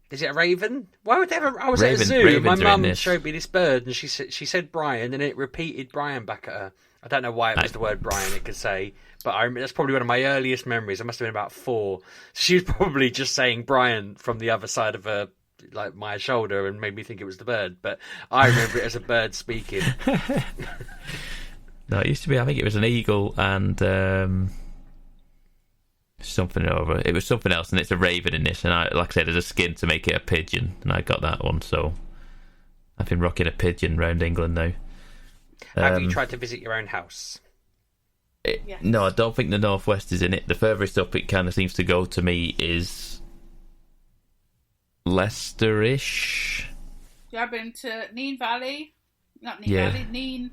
Is it a raven? Why would they ever... I was at a zoo, and my mum showed me this bird, and she said Brian, and it repeated Brian back at her. I don't know why it was the word Brian it could say, but that's probably one of my earliest memories. I must have been about 4. She was probably just saying Brian from the other side of her, like my shoulder, and made me think it was the bird. But I remember it as a bird speaking. No, it used to be. I think it was an eagle and something over. It was something else, and it's a raven in this. And like I said, there's a skin to make it a pigeon, and I got that one. So I've been rocking a pigeon round England now. Have you tried to visit your own house? Yes. No, I don't think the Northwest is in it. The furthest up it kind of seems to go to me is Leicester-ish. Yeah, I've been to Nene Valley. Not Nene Valley, Nene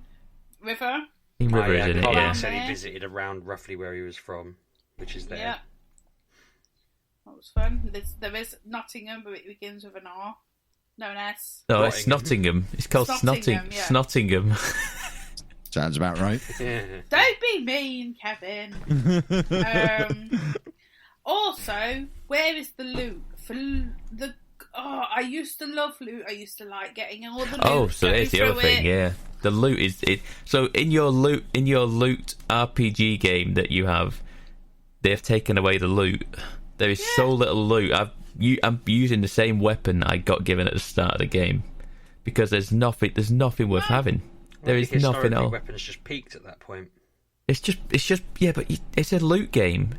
River. Nene River is in it, Colin yeah. said he visited around roughly where he was from, which is there. Yeah. That was fun. There is Nottingham, but it begins with an R. No, an S. No, it's Nottingham. It's called Snottingham. Sounds about right. Don't be mean, Kevin. Also, where is the loot? I used to love loot. I used to like getting all the loot. Oh, so there's the other thing, yeah. The loot is it. So in your loot RPG game that you have, they've taken away the loot. There is so little loot. I'm using the same weapon I got given at the start of the game because there's nothing worth having. There is nothing else. Weapons just peaked at that point. It's just but it's a loot game.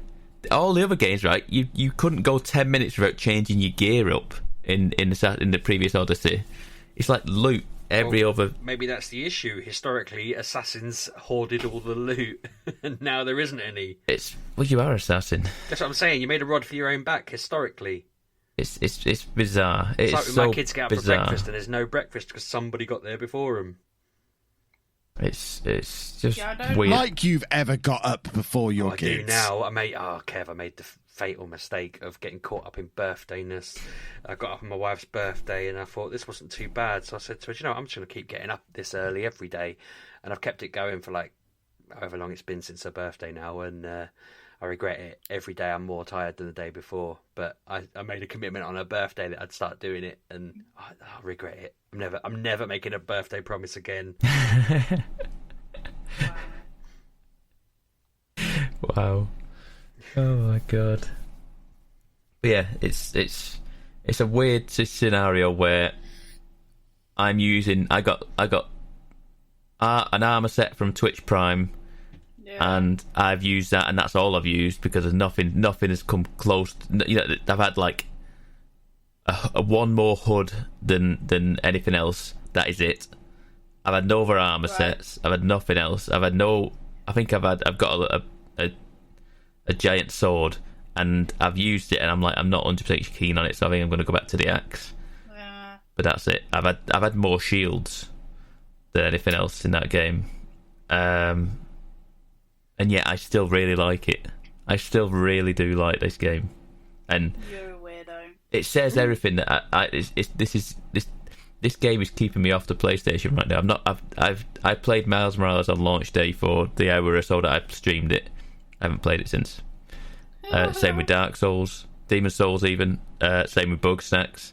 All the other games, right? You couldn't go 10 minutes without changing your gear up in the previous Odyssey. It's like loot every other. Maybe that's the issue. Historically, assassins hoarded all the loot, and now there isn't any. You are assassin. That's what I'm saying. You made a rod for your own back historically. It's bizarre. It's like when so my kids get up bizarre. for breakfast and there's no breakfast because somebody got there before them. It's just weird. Like you've ever got up before your kids. I do now. I made the fatal mistake of getting caught up in birthdayness. I got up on my wife's birthday and I thought this wasn't too bad. So I said to her, I'm just going to keep getting up this early every day. And I've kept it going for like however long it's been since her birthday now. And I regret it. Every day I'm more tired than the day before. But I made a commitment on her birthday that I'd start doing it. And I regret it. I'm never making a birthday promise again. Wow. Oh my god. But yeah, it's a weird scenario where I got an armor set from Twitch Prime, and I've used that, and that's all I've used because there's nothing has come close. I've had like a one more HUD than anything else. That is it. I've had no other armor sets. I've had nothing else. I've got a giant sword, and I've used it, and I'm not 100% keen on it, so I think I'm going to go back to the axe. But that's it. I've had more shields than anything else in that game, and yet I still really like it. I still really do like this game, and you're a weirdo. It says everything that this game is keeping me off the PlayStation right now. I played Miles Morales on launch day for the hour or so that I streamed it. I haven't played it since. Same with Dark Souls, Demon Souls even. Same with Bugsnax.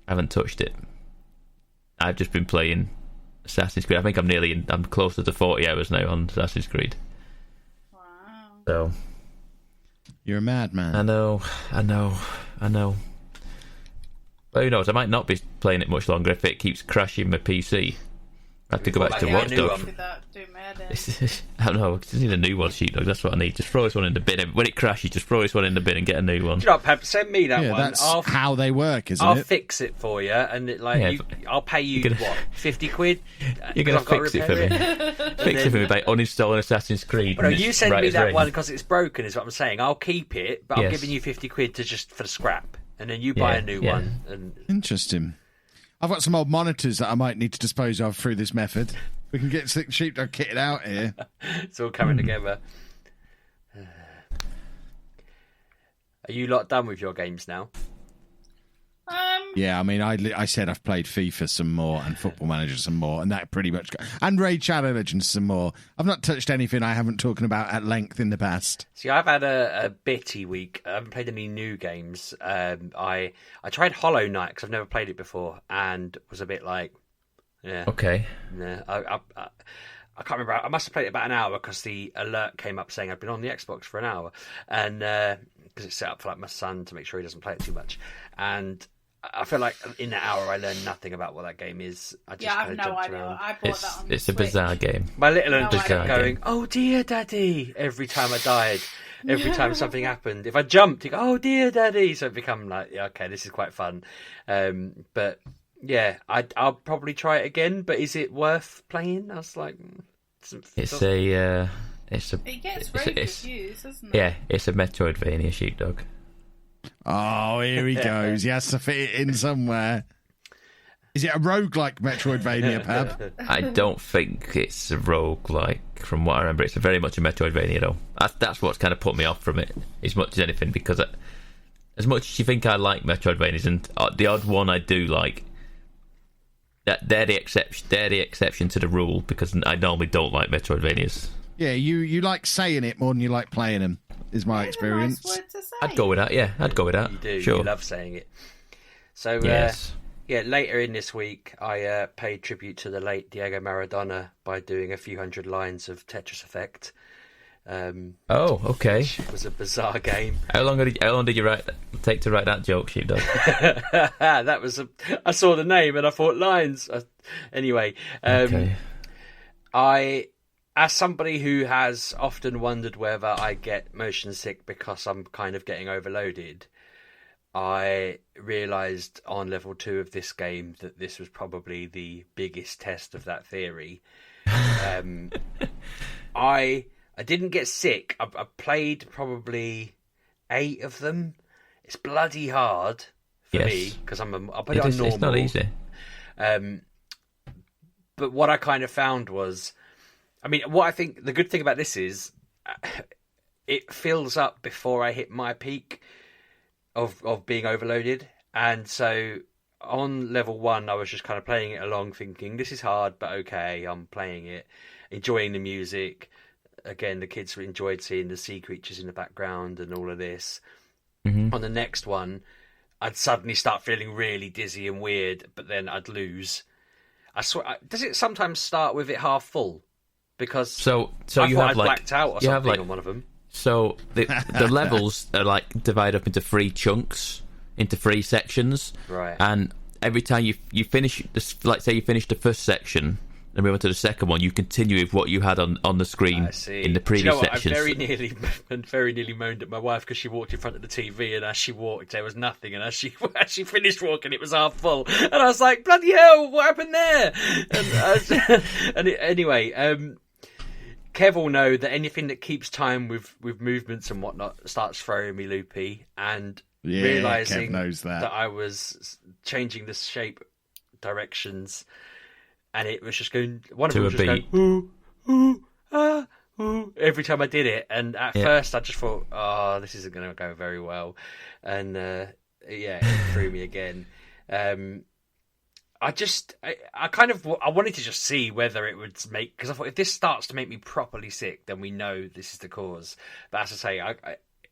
I haven't touched it. I've just been playing Assassin's Creed. I think I'm closer to 40 hours now on Assassin's Creed. Wow. So you're a madman. I know. But who knows? I might not be playing it much longer if it keeps crashing my PC. I have to go back to Watch Dogs. I don't know. I just need a new one, Sheepdog. That's what I need. Just throw this one in the bin. When it crashes, just throw this one in the bin and get a new one. Do you know what, Pab? Send me that one. That's how they work, isn't I'll it? fix it for you, and I'll pay you what, 50 quid? You're going to fix it for me. Fix it for me by uninstalling Assassin's Creed. No, you send me that one because it's broken. Is what I'm saying. I'll keep it, but I'm giving you 50 quid for the scrap, and then you buy a new one. And interesting. I've got some old monitors that I might need to dispose of through this method. We can get Sheepdog kitted out here. It's all coming together. Are you lot done with your games now? Yeah, I mean, I said I've played FIFA some more and Football Manager some more, and that pretty much... And Raid Shadow Legends some more. I've not touched anything I haven't talked about at length in the past. See, I've had a bitty week. I haven't played any new games. I tried Hollow Knight, because I've never played it before, and was a bit like... Yeah. Okay. Yeah, I can't remember. I must have played it about an hour because the alert came up saying I'd been on the Xbox for an hour, and because it's set up for like my son to make sure he doesn't play it too much. And I feel like in that hour I learned nothing about what that game is. I just I have no idea. around. I bought that on It's the a bizarre Switch. game. My little one just idea. kept going, "Oh dear, Daddy!" every time I died. Every time something happened, if I jumped, he'd go, "Oh dear, Daddy!" So it become like, yeah, okay, this is quite fun. But yeah, I'll probably try it again. But is it worth playing? I was like, It gets rave reviews, doesn't it? Yeah, it's a Metroidvania, Sheepdog. Oh, here he goes. He has to fit it in somewhere. Is it a roguelike Metroidvania, Pab? I don't think it's a roguelike. From what I remember, it's very much a Metroidvania, though. That's what's kind of put me off from it, as much as anything, because as much as you think I like Metroidvanias, and the odd one I do like, they're the exception to the rule, because I normally don't like Metroidvanias. Yeah, you like saying it more than you like playing them, is my experience. Nice word to say. I'd go with that, yeah. I'd go with that. you do. Sure. You love saying it. So Yes. yeah, later in this week, I paid tribute to the late Diego Maradona by doing a few hundred lines of Tetris Effect. Oh, okay. Which was a bizarre game. How long did you take to write that joke, Sheepdog? That was I saw the name and I thought lines. Anyway, Okay. As somebody who has often wondered whether I get motion sick because I'm kind of getting overloaded, I realised on level 2 of this game that this was probably the biggest test of that theory. I didn't get sick. I played probably 8 of them. It's bloody hard for me because I put it on normal. It's not easy. But what I kind of found was, I mean, what I think the good thing about this is it fills up before I hit my peak of being overloaded. And so on level 1, I was just kind of playing it along thinking, this is hard, but okay, I'm playing it, enjoying the music. Again, the kids enjoyed seeing the sea creatures in the background and all of this. Mm-hmm. On the next one, I'd suddenly start feeling really dizzy and weird, but then I'd lose. I swear, does it sometimes start with it half full? Because so I you thought have I'd like blacked out or you have something like on one of them. So the levels are like divided up into 3 chunks, into 3 sections, Right. and every time you finish this, like say you finish the first section and move on to the second one, you continue with what you had on the screen I see. in the Do previous you know what? sections. I very nearly moaned at my wife because she walked in front of the TV, and as she walked, there was nothing, and as she finished walking, it was half full, and I was like, "Bloody hell, what happened there?" Anyway, Kev will know that anything that keeps time with movements and whatnot starts throwing me loopy, and Yeah, realizing Kev knows that. I was changing the shape directions. And it was just going. One of them was just going, ooh, ooh, ah, ooh, every time I did it. And at first, I just thought, oh, this isn't going to go very well. And it threw me again. I wanted to just see whether it would make, because I thought if this starts to make me properly sick, then we know this is the cause. But as I say,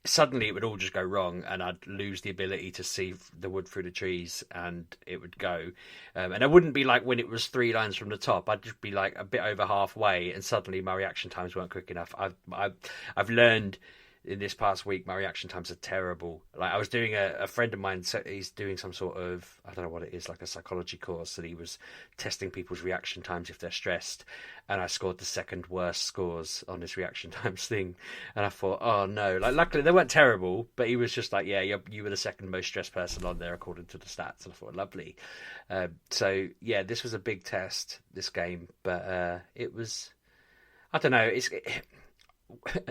suddenly it would all just go wrong, and I'd lose the ability to see the wood through the trees, and it would go. And I wouldn't be like when it was 3 lines from the top. I'd just be like a bit over halfway, and suddenly my reaction times weren't quick enough. I've learned in this past week my reaction times are terrible. Like I was doing a friend of mine, so he's doing some sort of, I don't know what it is, like a psychology course, and he was testing people's reaction times if they're stressed, and I scored the second worst scores on this reaction times thing, and I thought, oh no, like luckily they weren't terrible, but he was just like, yeah, you were the second most stressed person on there according to the stats, and I thought, lovely. So yeah, this was a big test, this game, but it was, I don't know,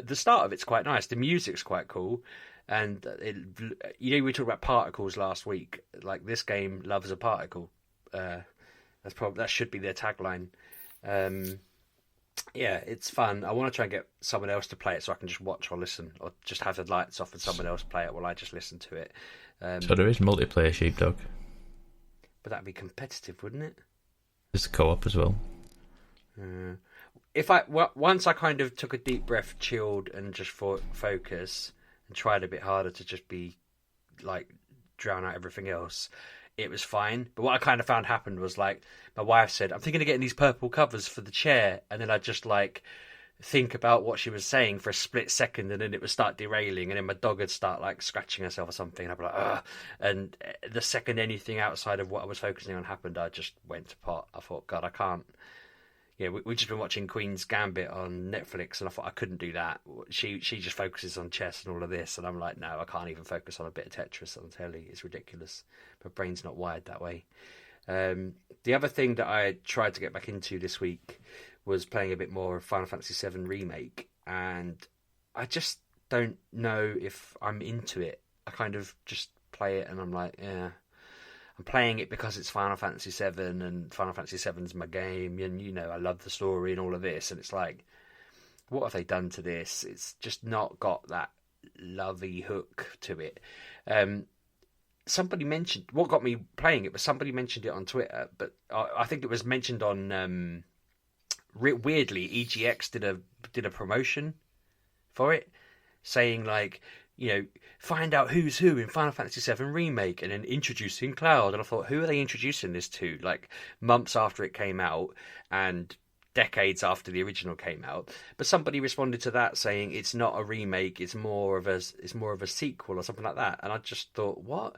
the start of it's quite nice. The music's quite cool, and we talked about particles last week. Like this game loves a particle. That should be their tagline. Yeah, it's fun. I want to try and get someone else to play it so I can just watch or listen, or just have the lights off and someone else play it while I just listen to it. So there is multiplayer, Sheepdog. But that'd be competitive, wouldn't it? Just co-op as well. Once I kind of took a deep breath, chilled, and just focus, and tried a bit harder to just be like drown out everything else, it was fine. But what I kind of found happened was like my wife said, "I'm thinking of getting these purple covers for the chair," and then I just like think about what she was saying for a split second, and then it would start derailing, and then my dog would start like scratching herself or something, and I'd be like, ugh. And the second anything outside of what I was focusing on happened, I just went to pot. I thought, God, I can't. Yeah, we've just been watching Queen's Gambit on Netflix, and I thought I couldn't do that. She just focuses on chess and all of this, and I'm like, no, I can't even focus on a bit of Tetris on telly. It's ridiculous. My brain's not wired that way. The other thing that I tried to get back into this week was playing a bit more of Final Fantasy VII Remake, and I just don't know if I'm into it. I kind of just play it, and I'm like, yeah. I'm playing it because it's Final Fantasy VII, and Final Fantasy VII's my game, and you know I love the story and all of this, and it's like, what have they done to this? It's just not got that lovey hook to it. Somebody mentioned what got me playing it, but somebody mentioned it on Twitter, but I think it was mentioned on weirdly EGX did a promotion for it, saying like, you know, find out who's who in Final Fantasy VII Remake, and then introducing Cloud. And I thought, who are they introducing this to? Like months after it came out and decades after the original came out. But somebody responded to that saying it's not a remake, it's more of a sequel or something like that. And I just thought, what?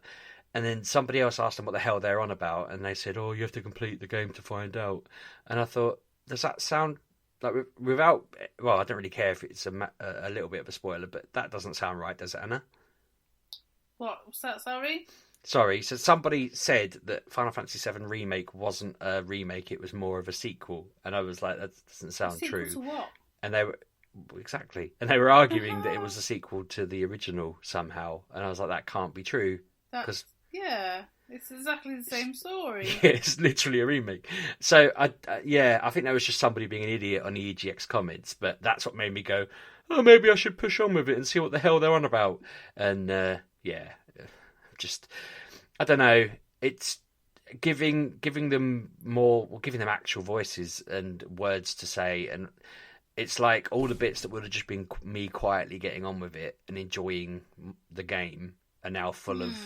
And then somebody else asked them what the hell they're on about, and they said, oh, you have to complete the game to find out. And I thought, does that sound like without? Well, I don't really care if it's a little bit of a spoiler, but that doesn't sound right, does it, Anna? What was that? Sorry. Sorry. So somebody said that Final Fantasy VII Remake wasn't a remake; it was more of a sequel, and I was like, that doesn't sound true. To what? And they were arguing that it was a sequel to the original somehow, and I was like, that can't be true because. Yeah, it's exactly the same story. Yeah, it's literally a remake. So, I think that was just somebody being an idiot on the EGX comments, but that's what made me go, oh, maybe I should push on with it and see what the hell they're on about. And, I don't know, it's giving them actual voices and words to say, and it's like all the bits that would have just been me quietly getting on with it and enjoying the game are now full of...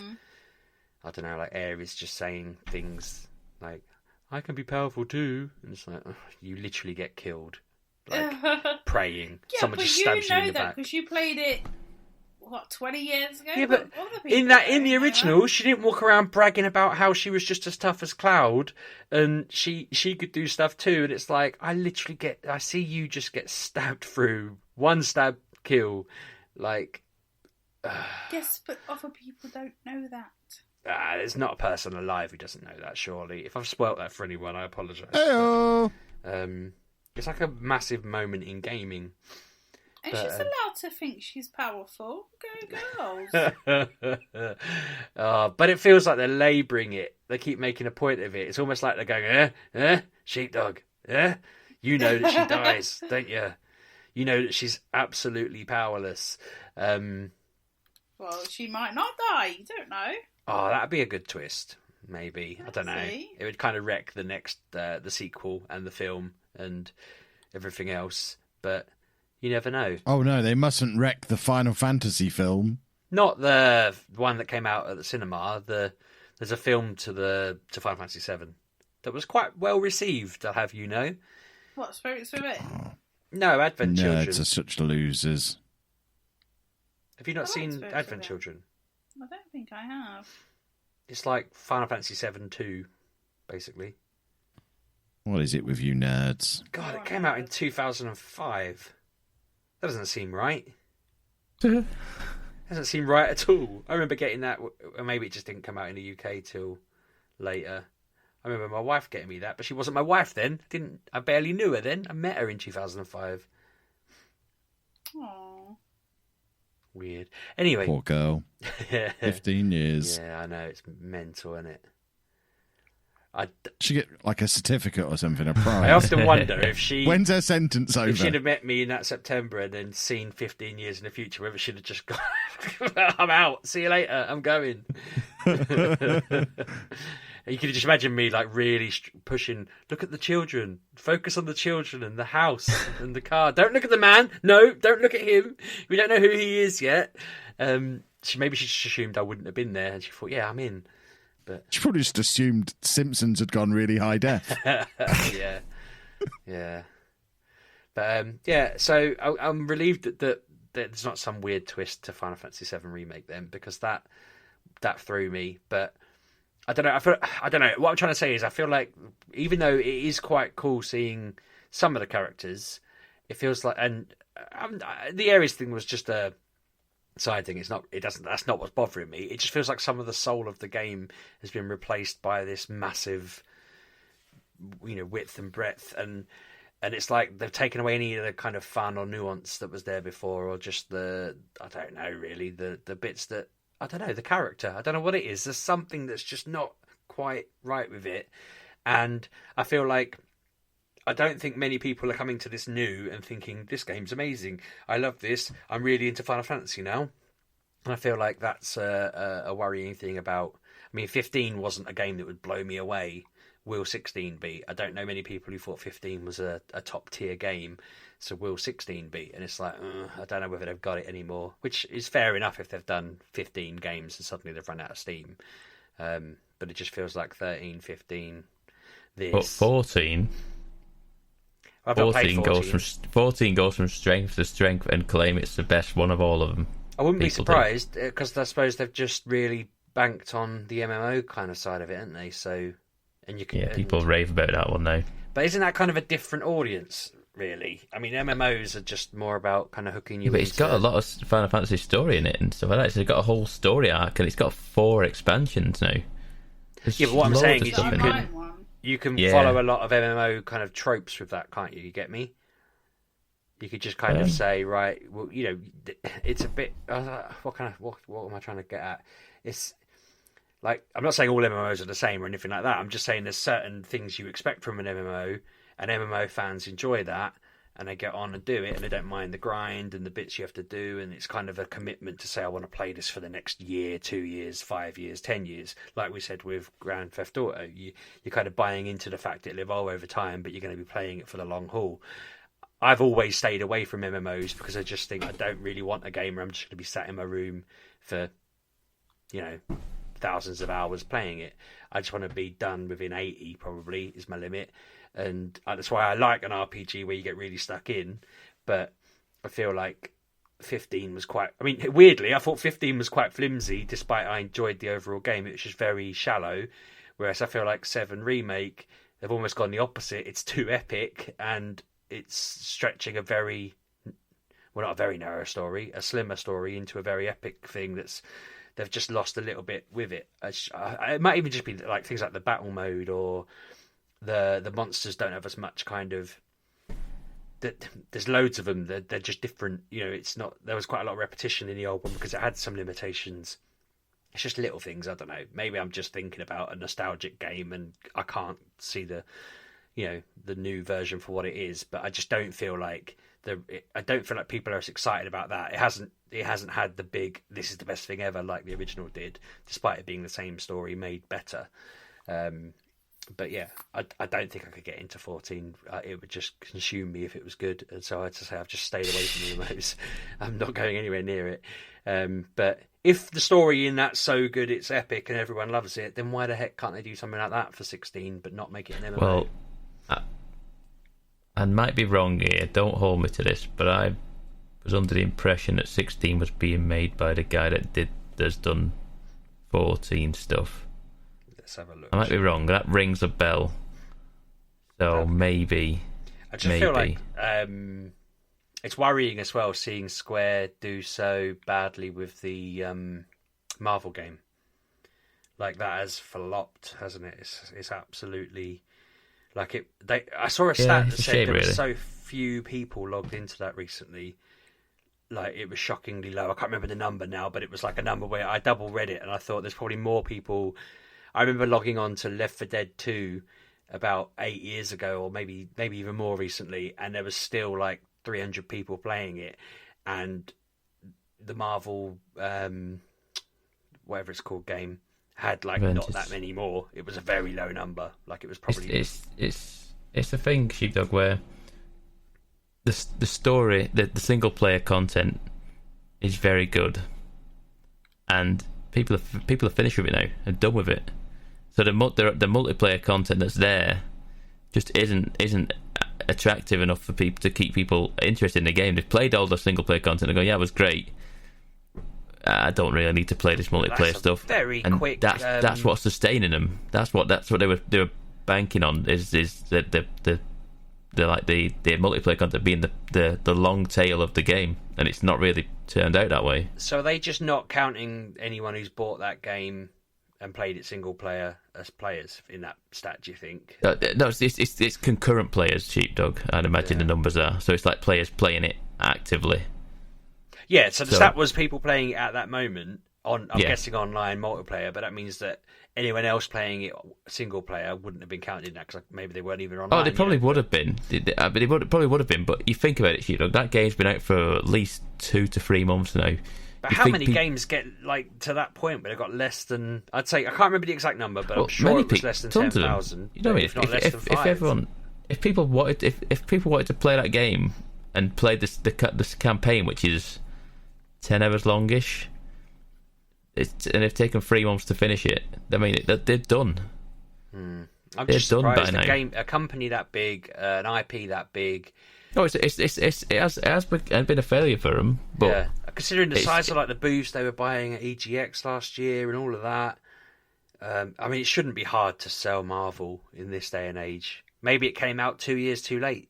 I don't know, like Ares just saying things like, I can be powerful too. And it's like, oh, you literally get killed. Like, praying. Yeah, someone just stabs you in the back. Because you played it, 20 years ago? Yeah, but in the original, she didn't walk around bragging about how she was just as tough as Cloud, and she could do stuff too. And it's like, I see you just get stabbed through. One stab, kill. Like... Yes, but other people don't know that. There's not a person alive who doesn't know that, surely. If I've spoilt that for anyone, I apologise. Hey-o. It's like a massive moment in gaming. And she's allowed to think she's powerful. Go girls. But it feels like they're labouring it. They keep making a point of it. It's almost like they're going, Sheepdog, you know that she dies, don't you? You know that she's absolutely powerless. Well, she might not die. You don't know. Oh, that'd be a good twist. Maybe. Let's I don't know. see. It would kind of wreck the next, the sequel and the film and everything else. But you never know. Oh no, they mustn't wreck the Final Fantasy film. Not the one that came out at the cinema. There's a film to Final Fantasy VII that was quite well received. I'll have you know. What, Spirits of It? No, Advent Children. Nerds are such losers. Have you not seen Spirits of Advent It. Children? I don't think I have. It's like Final Fantasy VII 2, basically. What is it with you nerds? God, it came out in 2005. That doesn't seem right. Doesn't seem right at all. I remember getting that, or maybe it just didn't come out in the UK till later. I remember my wife getting me that, but she wasn't my wife then. I barely knew her then. I met her in 2005. Aww. Weird. Anyway. Poor girl. 15 years. Yeah, I know. It's mental, isn't it? She get like a certificate or something, a prize. I often wonder if she... When's her sentence over? If she'd have met me in that September and then seen 15 years in the future, whether she'd have just gone, I'm out. See you later. I'm going. you can just imagine me like really pushing. Look at the children. Focus on the children and the house and the car. Don't look at the man. No, don't look at him. We don't know who he is yet. Maybe she just assumed I wouldn't have been there, and she thought, yeah, I'm in. But She probably just assumed Simpsons had gone really high def. yeah. But so I'm relieved that there's not some weird twist to Final Fantasy VII Remake then, because that threw me. But I don't know. I don't know. What I'm trying to say is, I feel like even though it is quite cool seeing some of the characters, it feels like, and the Ares thing was just a side thing. That's not what's bothering me. It just feels like some of the soul of the game has been replaced by this massive, width and breadth, and it's like they've taken away any of the kind of fun or nuance that was there before, or just I don't know, really, the bits that, I don't know, the character. I don't know what it is. There's something that's just not quite right with it. And I feel like, I don't think many people are coming to this new and thinking, this game's amazing. I love this. I'm really into Final Fantasy now. And I feel like that's a worrying thing about... I mean, 15 wasn't a game that would blow me away. Will 16 be? I don't know many people who thought 15 was a top tier game. So will 16 be? And it's like, I don't know whether they've got it anymore. Which is fair enough if they've done 15 games and suddenly they've run out of steam. But it just feels like 13, 15, this... But 14... I've not played 14 goes from strength to strength and claim it's the best one of all of them. I wouldn't be surprised, because I suppose they've just really banked on the MMO kind of side of it, haven't they? So, and you can people rave about that one now. But isn't that kind of a different audience, really? I mean, MMOs are just more about kind of hooking you. But it's got a lot of Final Fantasy story in it and stuff like that. So it's got a whole story arc, and it's got 4 expansions now. There's but what I'm saying is you can follow a lot of MMO kind of tropes with that, can't you? You get me? You could just kind of say, right, well, it's a bit... what am I trying to get at? It's like, I'm not saying all MMOs are the same or anything like that. I'm just saying there's certain things you expect from an MMO, and MMO fans enjoy that, and they get on and do it, and they don't mind the grind and the bits you have to do, and it's kind of a commitment to say, I want to play this for the next year, 2 years, 5 years, 10 years. Like we said with Grand Theft Auto, you're kind of buying into the fact that it'll evolve over time, but you're going to be playing it for the long haul. I've always stayed away from MMOs because I just think I don't really want a game where I'm just going to be sat in my room for, thousands of hours playing it. I just want to be done within 80, probably, is my limit. And that's why I like an RPG where you get really stuck in. But I feel like 15 was quite... I mean, weirdly, I thought 15 was quite flimsy, despite I enjoyed the overall game. It was just very shallow. Whereas I feel like 7 Remake, they've almost gone the opposite. It's too epic, and it's stretching a very... Well, not a very narrow story, a slimmer story into a very epic thing that's... They've just lost a little bit with it. It might even just be like things like the battle mode, or... The monsters don't have as much kind of... There's loads of them. They're just different. It's not... There was quite a lot of repetition in the old one because it had some limitations. It's just little things. I don't know. Maybe I'm just thinking about a nostalgic game and I can't see the new version for what it is. But I just don't feel like I don't feel like people are as excited about that. It hasn't had the big, this is the best thing ever like the original did, despite it being the same story made better. But yeah, I don't think I could get into 14. It would just consume me if it was good. And so I had to say I've just stayed away from the MMOs. I'm not going anywhere near it. But if the story in that's so good, it's epic and everyone loves it, then why the heck can't they do something like that for 16 but not make it an MMO? Well, I might be wrong here. Don't hold me to this, but I was under the impression that 16 was being made by the guy that's done 14 stuff. Let's have a look. I might be wrong. That rings a bell. So maybe. I just feel like it's worrying as well seeing Square do so badly with the Marvel game. Like, that has flopped, hasn't it? It's absolutely like it. I saw a stat that said there were so few people logged into that recently. Like, it was shockingly low. I can't remember the number now, but it was like a number where I double read it and I thought there's probably more people. I remember logging on to Left 4 Dead 2 about 8 years ago, or maybe even more recently, and there was still like 300 people playing it. And the Marvel, whatever it's called, game, had like not that many more. It was a very low number. Like it was probably it's a thing, Sheepdog, where the story, the single player content is very good, and people are finished with it now and done with it. So the multiplayer content that's there just isn't attractive enough for people to keep people interested in the game. They've played all the single player content and go, yeah, it was great. I don't really need to play this multiplayer stuff. Very and quick. That's what's sustaining them. That's what they were banking on. Is the multiplayer content being the long tail of the game, and it's not really turned out that way. So are they just not counting anyone who's bought that game and played it single player as players in that stat, do you think? No, it's concurrent players, Sheepdog. I'd imagine the numbers are. So it's like players playing it actively. Yeah, so the stat was people playing it at that moment on, I'm guessing, online multiplayer, but that means that anyone else playing it single player wouldn't have been counted in that because maybe they weren't even online. Oh, they probably would have been. Probably would have been, but you think about it, Sheepdog, that game's been out for at least 2 to 3 months now. But how many games get like to that point where they've got less than, I'd say, I can't remember the exact number, but I'm sure it was less than 10,000. You know what I mean? If people wanted to play that game and play this campaign, which is 10 hours longish, and they've taken 3 months to finish it, I mean, they're done. I'm just surprised a company that big, an IP that big. Oh, it has been a failure for them. But yeah, considering the size of like the booths they were buying at EGX last year and all of that. I mean, it shouldn't be hard to sell Marvel in this day and age. Maybe it came out 2 years too late.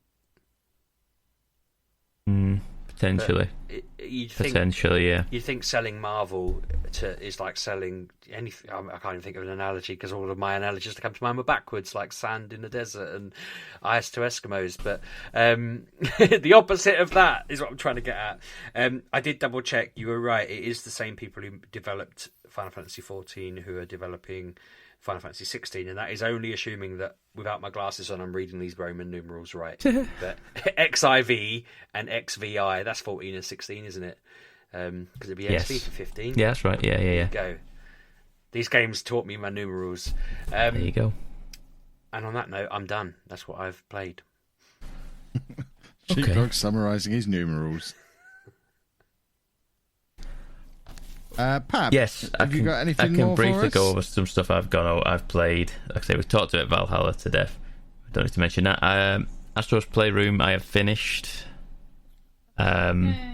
Potentially. Potentially, yeah. You'd think selling Marvel is like selling anything. I can't even think of an analogy because all of my analogies that come to mind were backwards, like sand in the desert and ice to Eskimos. But the opposite of that is what I'm trying to get at. I did double check. You were right. It is the same people who developed Final Fantasy XIV who are developing Final Fantasy 16, and that is only assuming that without my glasses on I'm reading these Roman numerals right. But XIV and XVI, that's 14 and 16, isn't it? Because it'd be XV for 15. Yeah, that's right. Yeah. There you go. These games taught me my numerals. There you go. And on that note, I'm done. That's what I've played. Sheepdog summarising his numerals. Pab, yes, have you got anything more for us? I can briefly go over some stuff I've played. Like I say, we've talked about Valhalla to death. I don't need to mention that. Astro's Playroom, I have finished. I've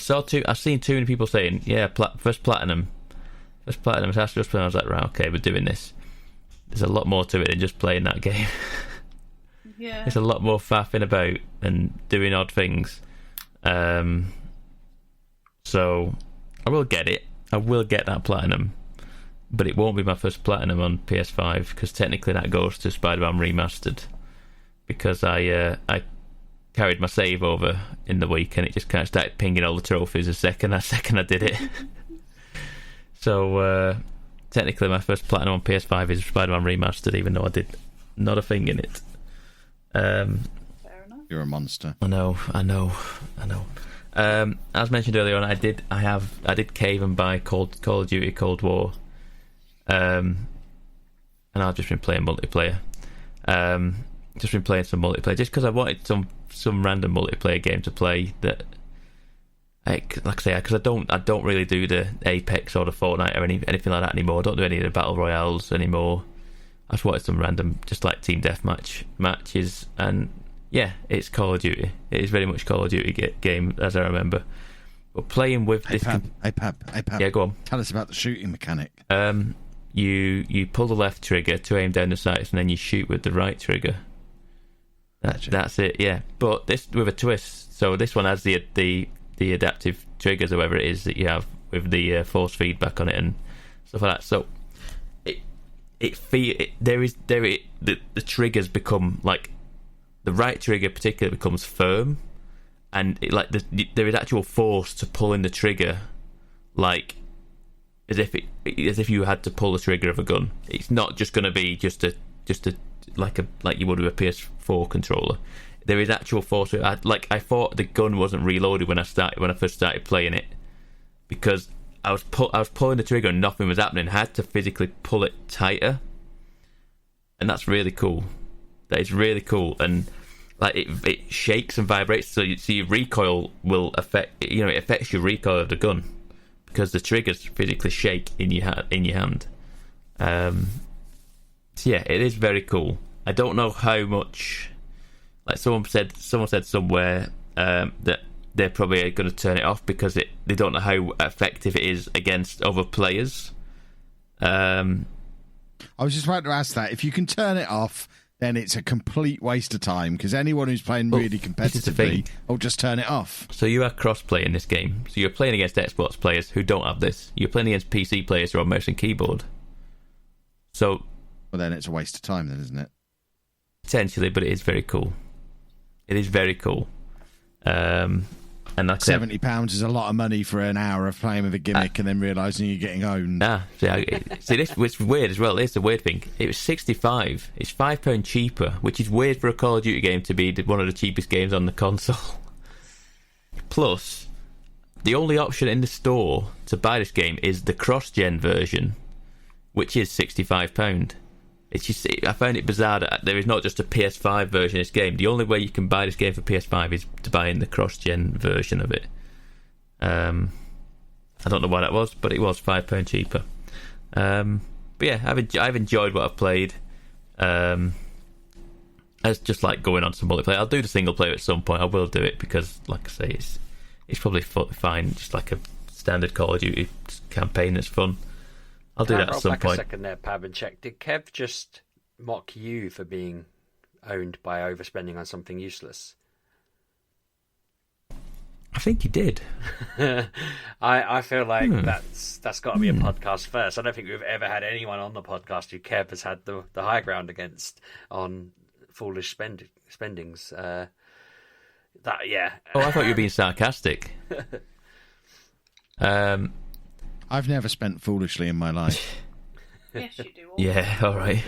seen too many people saying, "Yeah, first platinum is Astro's Playroom." I was like, right, okay, we're doing this. There's a lot more to it than just playing that game. Yeah, there's a lot more faffing about and doing odd things. So I will get it. I will get that platinum, but it won't be my first platinum on PS5 because technically that goes to Spider-Man Remastered because I carried my save over in the week and it just kind of started pinging all the trophies a second I did it. So technically my first platinum on PS5 is Spider-Man Remastered, even though I did not a thing in it. Fair enough. You're a monster. I know. As mentioned earlier on, I did cave and buy Call of Duty Cold War, and I've just been playing multiplayer. Just been playing some multiplayer just because I wanted some random multiplayer game to play that, like I say, because I don't really do the Apex or the Fortnite or anything like that anymore. I don't do any of the battle royales anymore. I just wanted some random, just like team deathmatch matches, and yeah, it's Call of Duty. It is very much Call of Duty game as I remember. But playing with Hey this, Pab. Yeah, go on. Tell us about the shooting mechanic. You pull the left trigger to aim down the sights, and then you shoot with the right trigger. That's it. Yeah, but this with a twist. So this one has the adaptive triggers, or whatever it is that you have with the force feedback on it and stuff like that. So the triggers become like, the right trigger particularly becomes firm, and there is actual force to pulling the trigger, like as if you had to pull the trigger of a gun. It's not just going to be just a like you would with a PS4 controller. There is actual force. I thought the gun wasn't reloaded when I first started playing it, because I was pulling the trigger and nothing was happening. I had to physically pull it tighter, and that's really cool. That is really cool, and like it shakes and vibrates, so your recoil will affect. It affects your recoil of the gun because the triggers physically shake in your hand. So yeah, it is very cool. I don't know how much. Like someone said somewhere that they're probably going to turn it off because they don't know how effective it is against other players. I was just about to ask that. If you can turn it off, then it's a complete waste of time because anyone who's playing really competitively will just turn it off. So you are cross-play in this game. So you're playing against Xbox players who don't have this. You're playing against PC players who are on mouse and keyboard. So, well, then it's a waste of time, then, isn't it? Potentially, but it is very cool. It is very cool. And like £70 is a lot of money for an hour of playing with a gimmick and then realising you're getting owned. See, this was weird as well. It's the weird thing. It was $65. It's £5 cheaper, which is weird for a Call of Duty game to be one of the cheapest games on the console. Plus, the only option in the store to buy this game is the cross-gen version, which is £65. It's just, I found it bizarre that there is not just a PS5 version of this game. The only way you can buy this game for PS5 is to buy in the cross-gen version of it. I don't know why that was, but it was £5 cheaper. But yeah, I've enjoyed what I've played. It's just like going on some multiplayer. I'll do the single player at some point. I will do it because, like I say, it's probably fine, just like a standard Call of Duty campaign that's fun. I'll do that at some point. A second there, Pab, and check. Did Kev just mock you for being owned by overspending on something useless? I think he did. I feel like that's got to be a podcast first. I don't think we've ever had anyone on the podcast who Kev has had the high ground against on foolish spendings. Oh, I thought you were being sarcastic. I've never spent foolishly in my life. Yes, you do. Yeah, all right.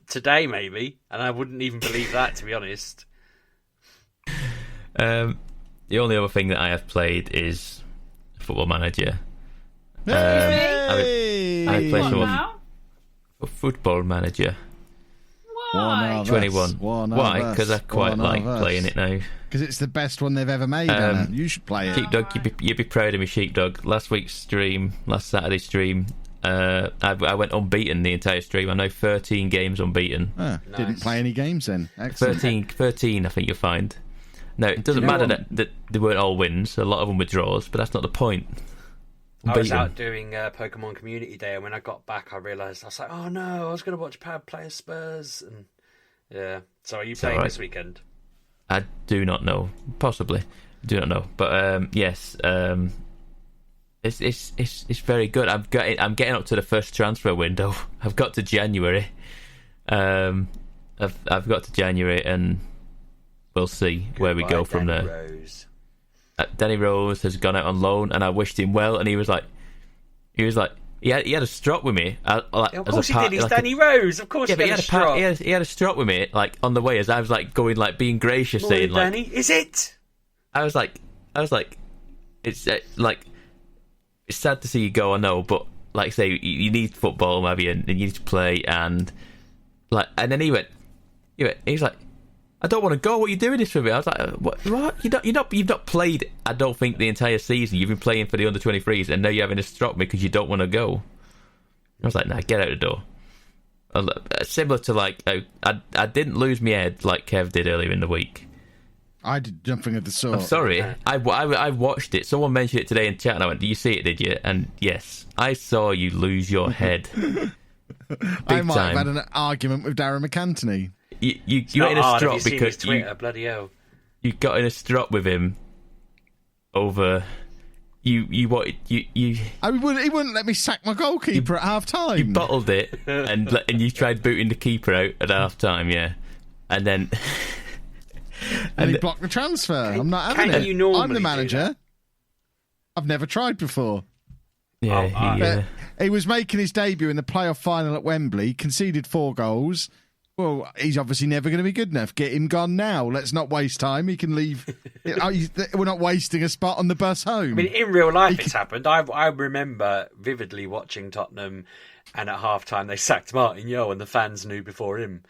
Today maybe, and I wouldn't even believe that, to be honest. The only other thing that I have played is Football Manager. Hey! I play now? Football Manager. Why? 21. Why? Because I quite like playing it now. Because it's the best one they've ever made, Anna. You should play it. Sheepdog, you'd be proud of me, Sheepdog. Last Saturday stream, I went unbeaten the entire stream. I know 13 games unbeaten. Nice. Didn't play any games then. Excellent. 13 I think you'll find. No, it doesn't matter that they weren't all wins. A lot of them were draws, but that's not the point. I was out doing Pokemon Community Day, and when I got back, I realised, I was like, oh no, I was going to watch Pab play as Spurs. And yeah. So are you playing this weekend? I do not know. Possibly. Do not know. But yes, it's very good. I'm getting up to the first transfer window. I've got to January. I've got to January, and we'll see where we go from there. Rose. Danny Rose has gone out on loan, and I wished him well. And he was like, he had a strop with me. Of course he did. He's Danny Rose. Of course, yeah, he had a strop. He had a strop with me, like on the way, as I was like going, like being gracious, Morning, saying, like, Danny, is it? I was like, it's like, it's sad to see you go. I know, but like I say, you need football, maybe, and you need to play, and then he went, he's like, I don't want to go. What are you doing this for me? I was like, what? You've not played, I don't think, the entire season. You've been playing for the under-23s, and now you're having to stop me because you don't want to go. I was like, nah, get out the door. Similar to, like, I didn't lose my head like Kev did earlier in the week. I did something of the sort. I'm sorry. I watched it. Someone mentioned it today in chat, and I went, do you see it, did you? And yes, I saw you lose your head. I might have had an argument with Darren McAntony. You got in a strop because Twitter, bloody hell. You got in a strop with him over he wouldn't let me sack my goalkeeper at half time. You bottled it and you tried booting the keeper out at half time, yeah, and then and he blocked the transfer. I'm not having it. I'm the manager. I've never tried before. Yeah, he was making his debut in the playoff final at Wembley, conceded 4 goals. Well, he's obviously never going to be good enough. Get him gone now. Let's not waste time. He can leave. We're not wasting a spot on the bus home. I mean, in real life, it's happened. I remember vividly watching Tottenham, and at half-time they sacked Martin Yeo, and the fans knew before him.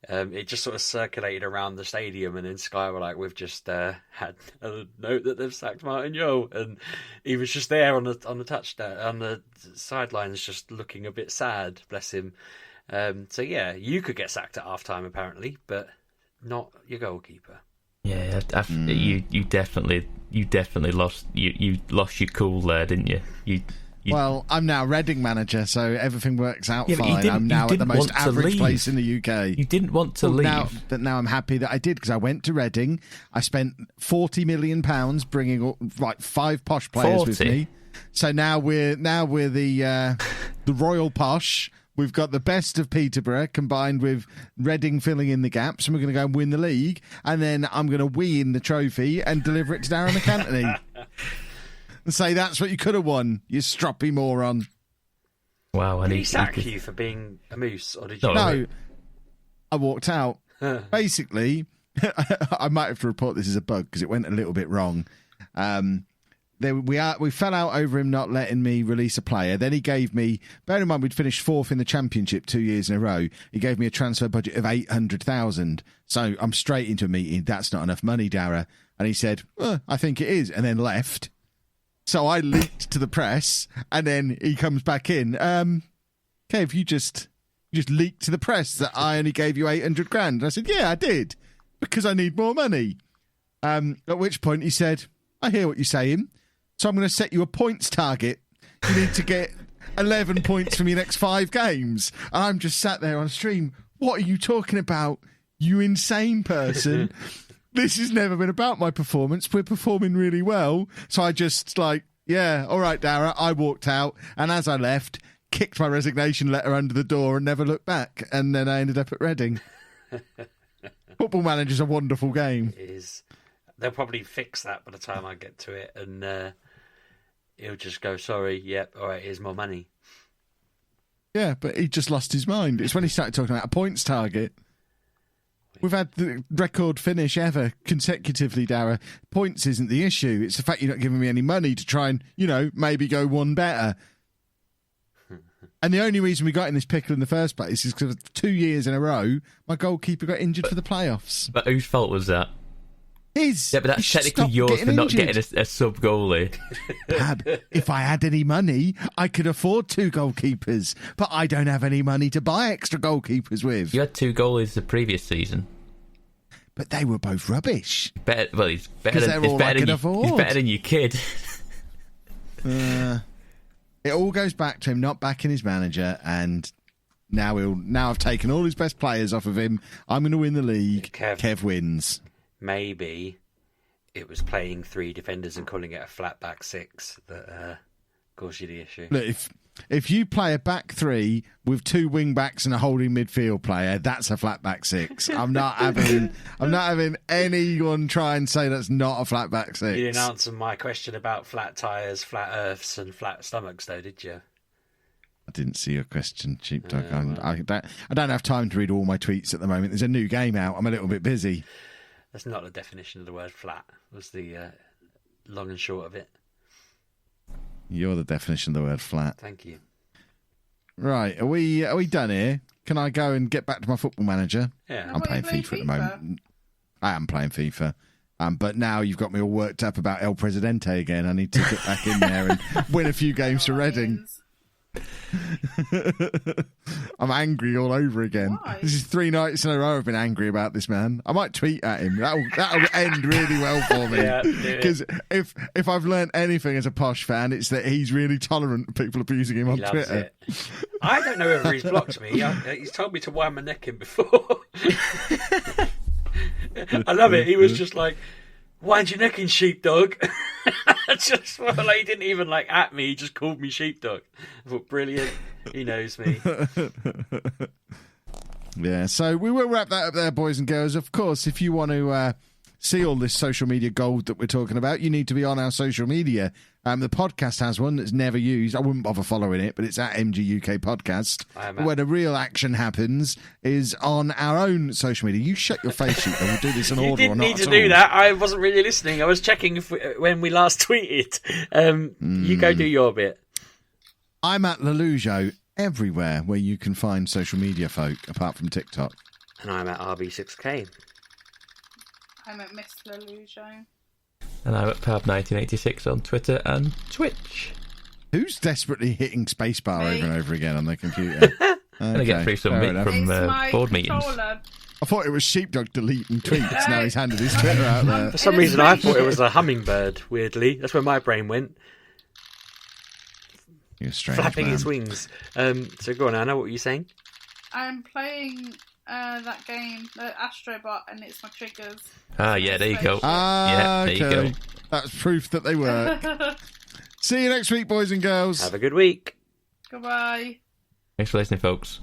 It just sort of circulated around the stadium, and then Sky were like, "We've just had a note that they've sacked Martin Yeo," and he was just there on the touchdown, on the sidelines, just looking a bit sad. Bless him. So yeah, you could get sacked at half-time apparently, but not your goalkeeper. Yeah, you definitely lost you lost your cool there, didn't you? Well, I'm now Reading manager, so everything works out fine. I'm now at the most want to average leave. place in the UK. You didn't want to leave. Now I'm happy that I did, because I went to Reading. I spent £40 million bringing like 5 posh players 40? with me. So now we're the Royal Posh. We've got the best of Peterborough combined with Reading filling in the gaps, and we're going to go and win the league. And then I'm going to win the trophy and deliver it to Darren McAntony. And say, that's what you could have won, you stroppy moron. Wow. Did he sack you for being a moose, or did you? No, I walked out. Basically, I might have to report this as a bug because it went a little bit wrong. We fell out over him not letting me release a player. Then he gave me, bear in mind we'd finished 4th in the Championship 2 years in a row. He gave me a transfer budget of 800,000. So I'm straight into a meeting. That's not enough money, Dara. And he said, I think it is, and then left. So I leaked to the press, and then he comes back in. Kev, you just leaked to the press that I only gave you 800 grand. And I said, yeah, I did, because I need more money. At which point he said, I hear what you're saying, so I'm going to set you a points target. You need to get 11 points from your next 5 games. And I'm just sat there on stream. What are you talking about, you insane person? This has never been about my performance. We're performing really well. So I just yeah, all right, Dara. I walked out, and as I left, kicked my resignation letter under the door and never looked back. And then I ended up at Reading. Football Manager's a wonderful game. It is. They'll probably fix that by the time I get to it, and he'll just go, sorry, yep, all right, here's more money. Yeah, but he just lost his mind. It's when he started talking about a points target. We've had the record finish ever consecutively, Dara. Points isn't the issue. It's the fact you're not giving me any money to try and, maybe go one better. And the only reason we got in this pickle in the first place is because 2 years in a row, my goalkeeper got injured for the playoffs. But whose fault was that? His. Yeah, but that's technically yours for not getting a sub goalie. Pab, if I had any money, I could afford 2 goalkeepers, but I don't have any money to buy extra goalkeepers with. You had 2 goalies the previous season. But they were both rubbish. He's better than your kid. It all goes back to him not backing his manager, and now I've taken all his best players off of him. I'm going to win the league. Kev wins. Maybe it was playing 3 defenders and calling it a flat back 6 that caused you the issue. Look, if you play a back 3 with 2 wing backs and a holding midfield player, that's a flat back 6. I'm not having anyone try and say that's not a flat back 6. You didn't answer my question about flat tyres, flat earths, and flat stomachs, though, did you? I didn't see your question, Sheepdog. I don't have time to read all my tweets at the moment. There's a new game out. I'm a little bit busy. That's not the definition of the word flat. Was the long and short of it. You're the definition of the word flat. Thank you. Right, are we done here? Can I go and get back to my Football Manager? Yeah. I'm playing FIFA at the moment. I am playing FIFA. But now you've got me all worked up about El Presidente again. I need to get back in there and win a few games for Reading. I'm angry all over again. Why? This is 3 nights in a row I've been angry about this man. I might tweet at him. That'll end really well for me. Because if I've learnt anything as a posh fan, it's that he's really tolerant of people abusing him on Twitter. I don't know whether he's blocked me. He's told me to wind my neck in before. I love it. He was just like, wind your neck in, Sheepdog. Just, well, he didn't even at me. He just called me Sheepdog. I thought, brilliant. He knows me. Yeah, so we will wrap that up there, boys and girls. Of course, if you want to see all this social media gold that we're talking about, you need to be on our social media. The podcast has one that's never used. I wouldn't bother following it, but it's at MGUK Podcast. Where the real action happens is on our own social media. You shut your face, Sheep. We'll do this in order or not. You didn't need to do that. I wasn't really listening. I was checking when we last tweeted. You go do your bit. I'm at Lelujo everywhere where you can find social media folk, apart from TikTok. And I'm at RB6K. I'm at Miss Lelujo. And I'm at Pab1986 on Twitter and Twitch. Who's desperately hitting spacebar over and over again on their computer? And I get through some meat from board meetings. I thought it was Sheepdog deleting tweets. Now he's handed his Twitter out there. For some reason, I thought it was a hummingbird, weirdly. That's where my brain went. You're strange, flapping man. its wings. So go on, Anna, what were you saying? I'm playing that game, the Astrobot, and it's my triggers. Yeah, there you go. There you go. That's proof that they work. See you next week, boys and girls. Have a good week. Goodbye. Thanks for listening, folks.